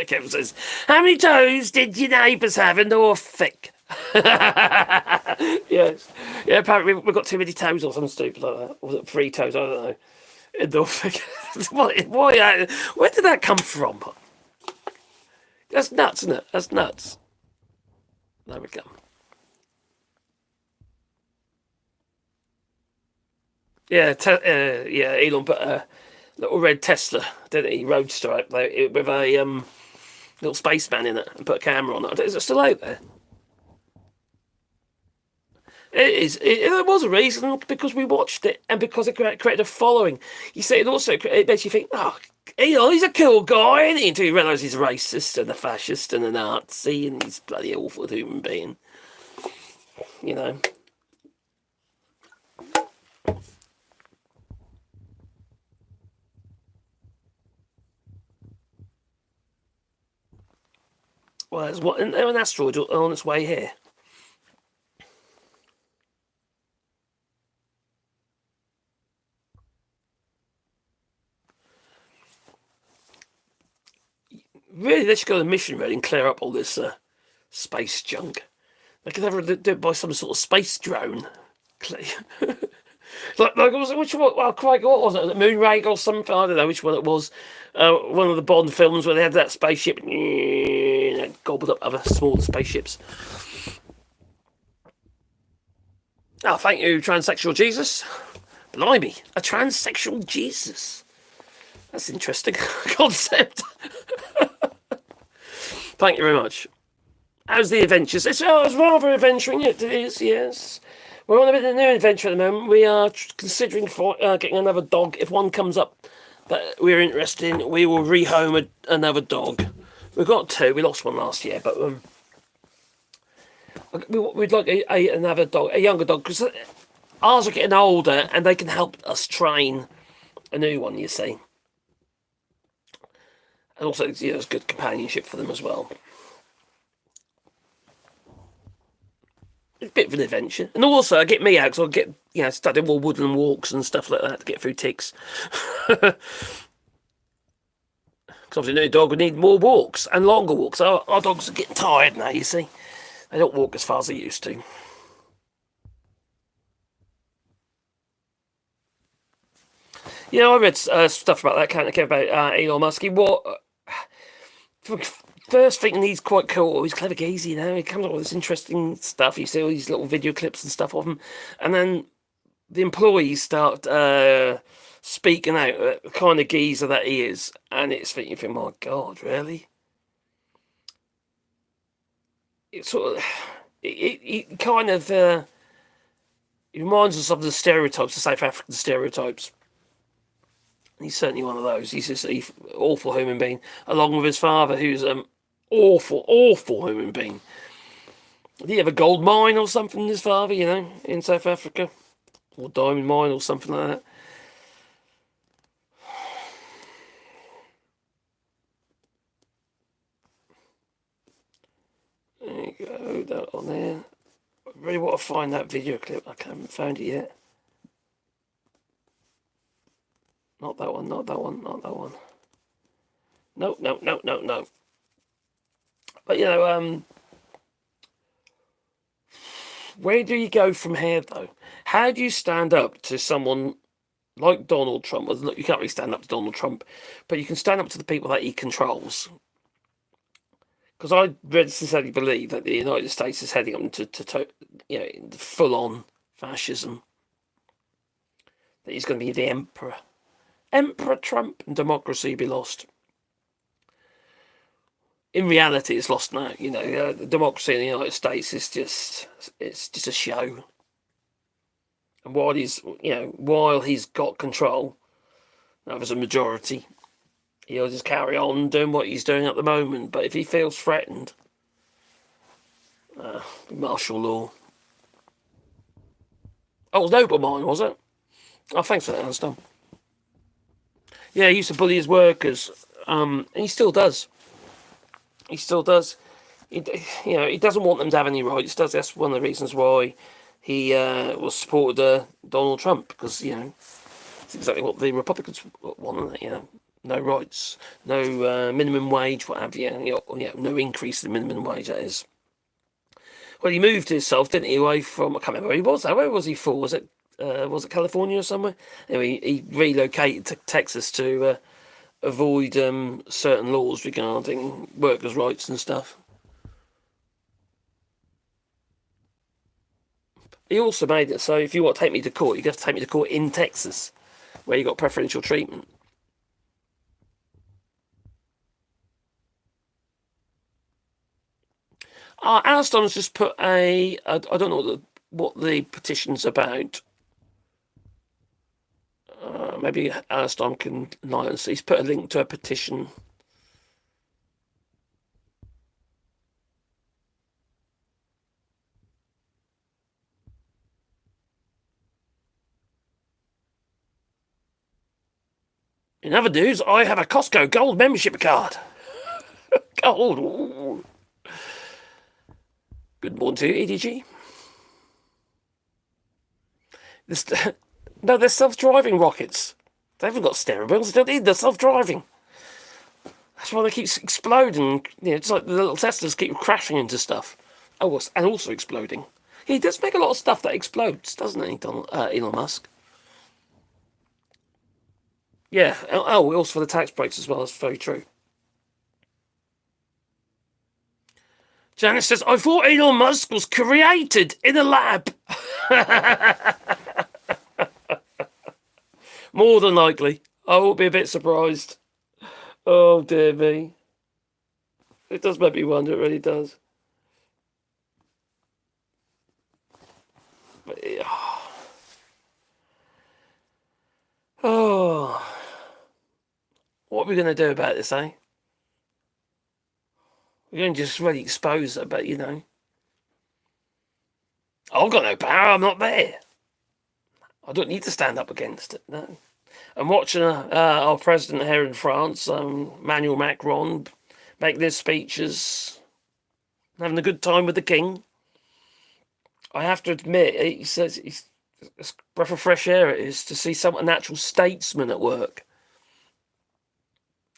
Kevin says, how many toes did your neighbours have in Norfolk? Yes. Yeah, apparently we've got too many toes or something stupid like that. Or was it 3 toes? I don't know. In Norfolk. Why, where did that come from? That's nuts, isn't it? That's nuts. There we go. Yeah, Elon put a little red Tesla, didn't he? Roadster out there with a little spaceman in it and put a camera on it. Is it still out there? It is. There was a reason, because we watched it and because it created a following. You see, it makes you think, oh, Elon, he's a cool guy, isn't he? Until you realise he's a racist and a fascist and a Nazi and he's a bloody awful human being. Well, there's an asteroid on its way here. Really, they should go on a mission really and clear up all this space junk. They could never do it by some sort of space drone. like which one? Well, Craig, what was it? Moonraker or something? I don't know which one it was. One of the Bond films where they had that spaceship that gobbled up other smaller spaceships. Oh, thank you, transsexual Jesus. Blimey, a transsexual Jesus. That's an interesting concept. Thank you very much. How's the adventures? It's rather adventuring, it is, yes. We're on a bit of a new adventure at the moment. We are considering getting another dog. If one comes up that we're interested in, we will rehome another dog. We've got 2. We lost one last year, but we'd like another dog, a younger dog, because ours are getting older and they can help us train a new one, you see. And also, it's good companionship for them as well. It's a bit of an adventure. And also, I get me out, because I'll get, studying more woodland walks and stuff like that to get through ticks. Because obviously, a new dog would need more walks and longer walks. Our dogs are getting tired now, you see. They don't walk as far as they used to. I read stuff about that, about Elon Musk. First thinking he's quite cool, he's clever geezy, he comes up with this interesting stuff. You see all these little video clips and stuff of him, and then the employees start speaking out, the kind of geezer that he is, and it's thinking, my God, really? It's sort of, it kind of, it reminds us of the stereotypes, the South African stereotypes. He's certainly one of those. He's just an awful human being, along with his father, who's an awful, awful human being. Did he have a gold mine or something, his father, in South Africa? Or diamond mine or something like that? There you go, that on there. I really want to find that video clip. I haven't found it yet. Not that one, not that one, not that one. No. But, where do you go from here, though? How do you stand up to someone like Donald Trump? Well, look, you can't really stand up to Donald Trump, but you can stand up to the people that he controls. Because I really sincerely believe that the United States is heading up into full-on fascism. That he's going to be the emperor. Emperor Trump, and democracy be lost. In reality, it's lost now. The democracy in the United States is just a show. And while he's got control, now there's a majority, he'll just carry on doing what he's doing at the moment. But if he feels threatened, martial law. Oh, it was Noble mine, was it? Oh, thanks for that, Alistair. Yeah, he used to bully his workers. And he still does. He still does. He doesn't want them to have any rights, does he? That's one of the reasons why he was supported Donald Trump, because, it's exactly what the Republicans want, no rights, no minimum wage, what have you, no increase in the minimum wage, that is. Well, he moved himself, didn't he, away from, I can't remember where he was. Where was he for? Was it California or somewhere? Anyway, he relocated to Texas to avoid certain laws regarding workers' rights and stuff. He also made it so if you want to take me to court, you have to take me to court in Texas, where you got preferential treatment. Alston's just put I don't know what the petition's about. Maybe Alston can enlighten us. He's put a link to a petition. In other news, I have a Costco Gold membership card. Gold. Ooh. Good morning to you, EDG. No, they're self-driving rockets. They haven't got steering wheels. They don't need. They're self-driving. That's why they keep exploding. It's like the little Teslas keep crashing into stuff. Oh, and also exploding. He does make a lot of stuff that explodes, doesn't he, Elon Musk? Yeah. Oh, also for the tax breaks as well. That's very true. Janice says, I thought Elon Musk was created in a lab. More than likely. I won't be a bit surprised. Oh, dear me. It does make me wonder, it really does. But, oh. What are we going to do about this, eh? We're going to just really expose it, but, I've got no power, I'm not there. I don't need to stand up against it, no. I'm watching our president here in France, Emmanuel Macron, make their speeches, having a good time with the king. I have to admit, he says it's a breath of fresh air it is to see an actual statesman at work.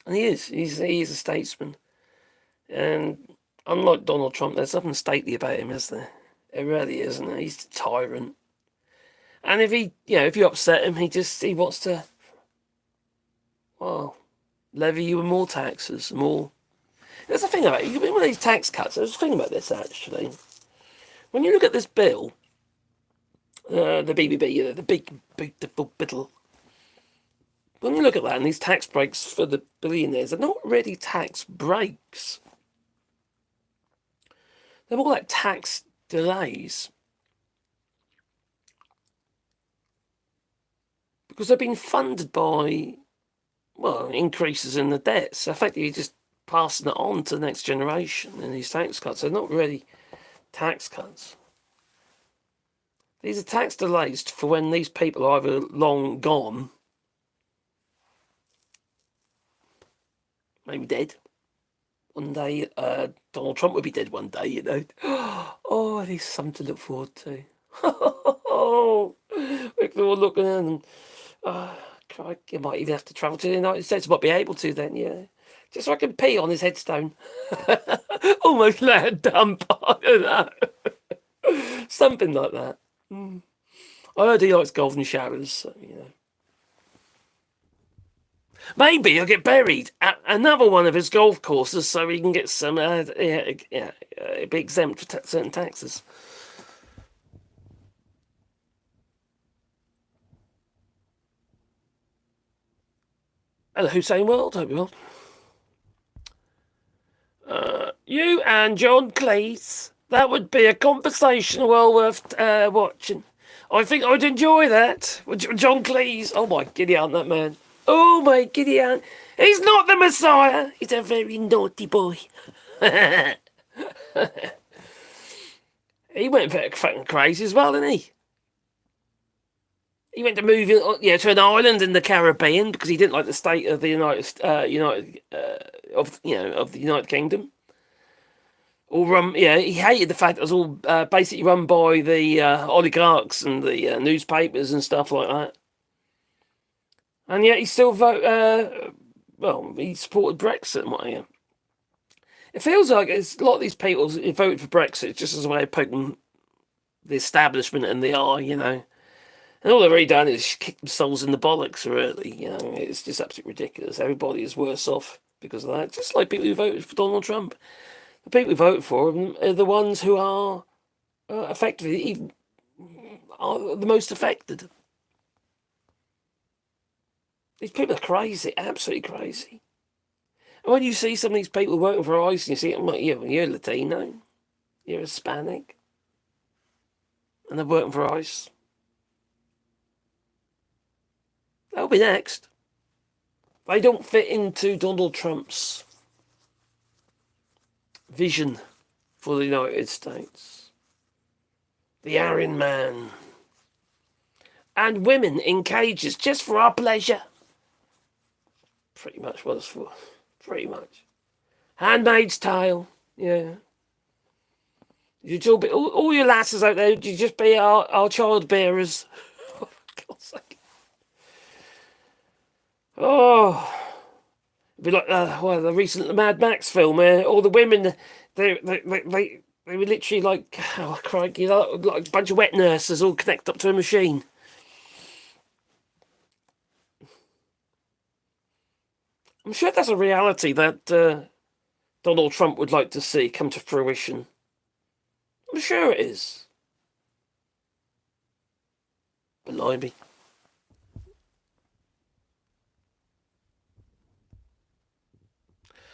And he is. He is a statesman. And unlike Donald Trump, there's nothing stately about him, is there? It really isn't. He's a tyrant. And if if you upset him, he wants to, levy you with more taxes, more. There's a thing about it. One of these tax cuts. There's a thing about this actually. When you look at this bill, the BBB, the big beautiful bill, when you look at that, and these tax breaks for the billionaires, they're not really tax breaks. They're more like tax delays. Because they're being funded by, well, increases in the debt. So effectively you're just passing it on to the next generation in these tax cuts. They're not really tax cuts. These are tax delays for when these people are either long gone, maybe dead. One day, Donald Trump will be dead one day, you know. Oh, there's something to look forward to. Oh, we're all looking and crikey, I might even have to travel to the United States. I might be able to then, yeah. Just so I can pee on his headstone. Almost let a dump. I don't know. Something like that. I heard he likes golden showers, so, you know. Maybe he'll get buried at another one of his golf courses so he can get some, be exempt for certain taxes. Hello, Hussein World. Hope you're well. You and John Cleese. That would be a conversation well worth watching. I think I'd enjoy that. John Cleese. Oh my giddy aunt, that man. Oh my giddy aunt. He's not the Messiah. He's a very naughty boy. He went fucking crazy as well, didn't he? He went to move to an island in the Caribbean because he didn't like the state of the of the United Kingdom. He hated the fact that it was all basically run by the oligarchs and the newspapers and stuff like that. And yet he still he supported Brexit and whatever. It feels like a lot of these people who voted for Brexit just as a way of poking the establishment in the eye, you know. And all they've really done is kick themselves in the bollocks, really. You know, it's just absolutely ridiculous. Everybody is worse off because of that. Just like people who voted for Donald Trump. The people who voted for him are the ones who are effectively are the most affected. These people are crazy, absolutely crazy. And when you see some of these people voting for ICE, you see, you're Latino, you're Hispanic, and they're voting for ICE. That'll be next. They don't fit into Donald Trump's vision for the United States. The Aryan man. And women in cages just for our pleasure. Pretty much what it's for. Pretty much. Handmaid's Tale. Yeah. All your lasses out there, you just be our child bearers. For God's sake. Oh. It'd be like the recent Mad Max film where all the women, they were literally like, oh crikey, like a bunch of wet nurses all connected up to a machine. I'm sure that's a reality that Donald Trump would like to see come to fruition. I'm sure it is. Blimey.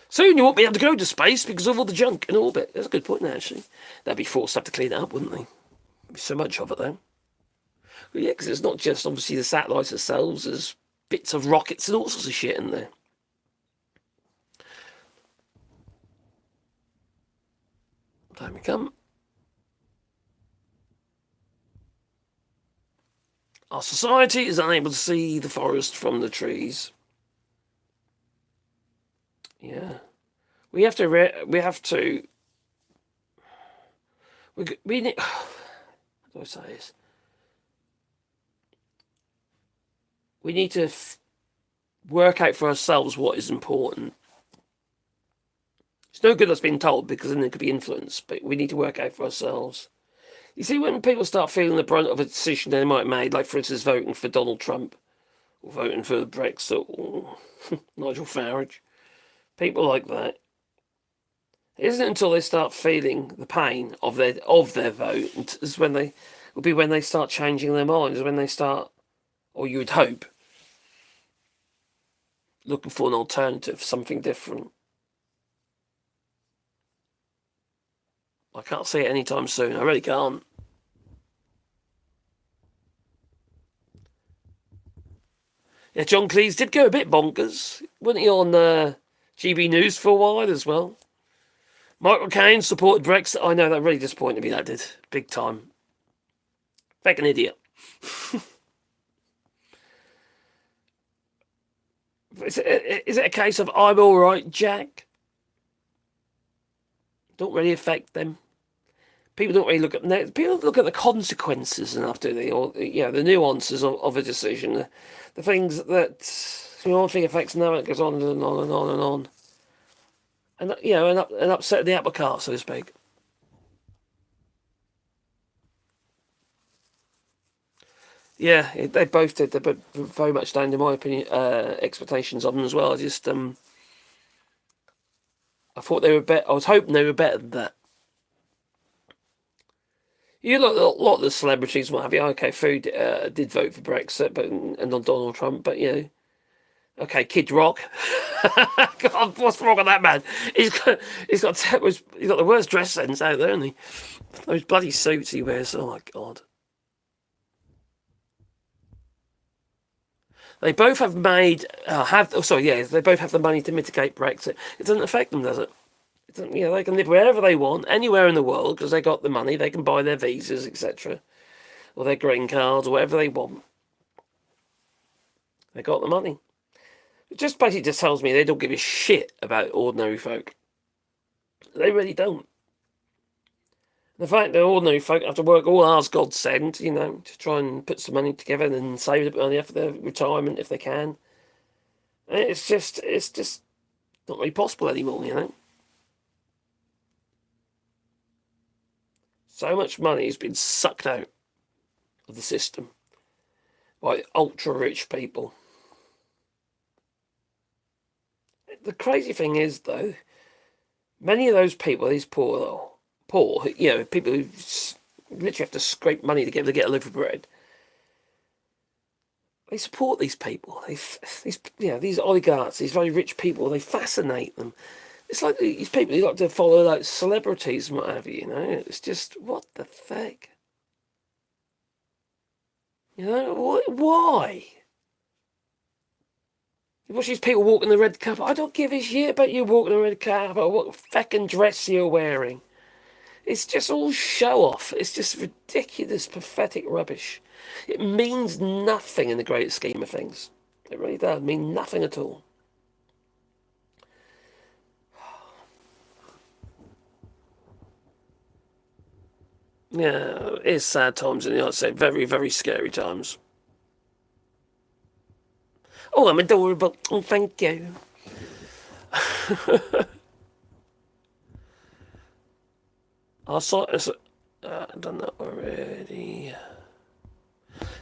Soon you won't be able to go to space because of all the junk in orbit. That's a good point, actually. That'd be forced up to clean it up, wouldn't they? There'd be so much of it, though. Well, yeah, because it's not just, obviously, the satellites themselves. There's bits of rockets and all sorts of shit in there. There we come. Our society is unable to see the forest from the trees. Yeah. We need, how do I say this? We need to work out for ourselves what is important. It's no good us being told because then it could be influenced, but we need to work out for ourselves. You see, when people start feeling the brunt of a decision they might have made, like for instance voting for Donald Trump, or voting for Brexit, or Nigel Farage, people like that, it isn't until they start feeling the pain of their vote is when they start changing their minds, when they start, or you would hope, looking for an alternative, something different. I can't see it anytime soon. I really can't. Yeah, John Cleese did go a bit bonkers. Wasn't he on GB News for a while as well? Michael Caine supported Brexit. I know, that really disappointed me, that did. Big time. Like an idiot. Is it a case of I'm all right, Jack? Don't really affect them. People don't really look at the consequences enough, do they? Or the nuances of a decision, the things that one thing affects another, it goes on and on and on and on, and upset the apple cart, so to speak. Yeah, they both did. They both very much stand, in my opinion, expectations of them as well. I thought they were better. I was hoping they were better than that. You look at a lot of the celebrities, what have you. Okay, Food did vote for Brexit, and on Donald Trump, but okay, Kid Rock. God, what's wrong with that man? He's got the worst dress sense out there, hasn't he? Those bloody suits he wears. Oh my God. They both have they both have the money to mitigate Brexit. It doesn't affect them, does it? They can live wherever they want, anywhere in the world, because they got the money. They can buy their visas, etc., or their green cards, or whatever they want. They got the money. It just basically just tells me they don't give a shit about ordinary folk. They really don't. The fact that ordinary folk have to work all hours God send, to try and put some money together and save a bit of money for their retirement if they can. It's just not really possible anymore, So much money has been sucked out of the system by ultra-rich people. The crazy thing is, though, many of those people, these poor, people who literally have to scrape money to get a loaf of bread, they support these people. These oligarchs, these very rich people, they fascinate them. It's like these people who like to follow like celebrities and what have you, It's just, what the fuck? Why? You watch these people walking the red carpet. I don't give a shit about you walking the red carpet or what fucking dress you're wearing. It's just all show off. It's just ridiculous, pathetic rubbish. It means nothing in the great scheme of things. It really does mean nothing at all. Yeah, it's sad times in the United States. Very, very scary times. Oh, I'm adorable. Oh, thank you. I've done that already.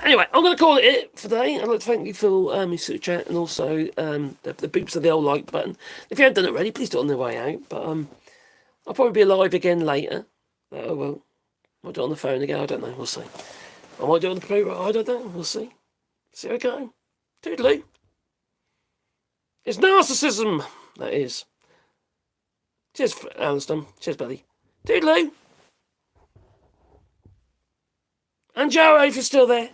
Anyway, I'm going to call it for today. I'd like to thank you for your super chat and also the beeps of the old like button. If you haven't done it already, please do it on the way out. But I'll probably be live again later. Oh, well. Might do it on the phone again. I don't know. We'll see. I might do it on the play. I don't know. We'll see. See how we go. Toodaloo. It's narcissism. That is. Cheers, Alistair. Cheers, buddy. Toodaloo. And Joe, if you're still there.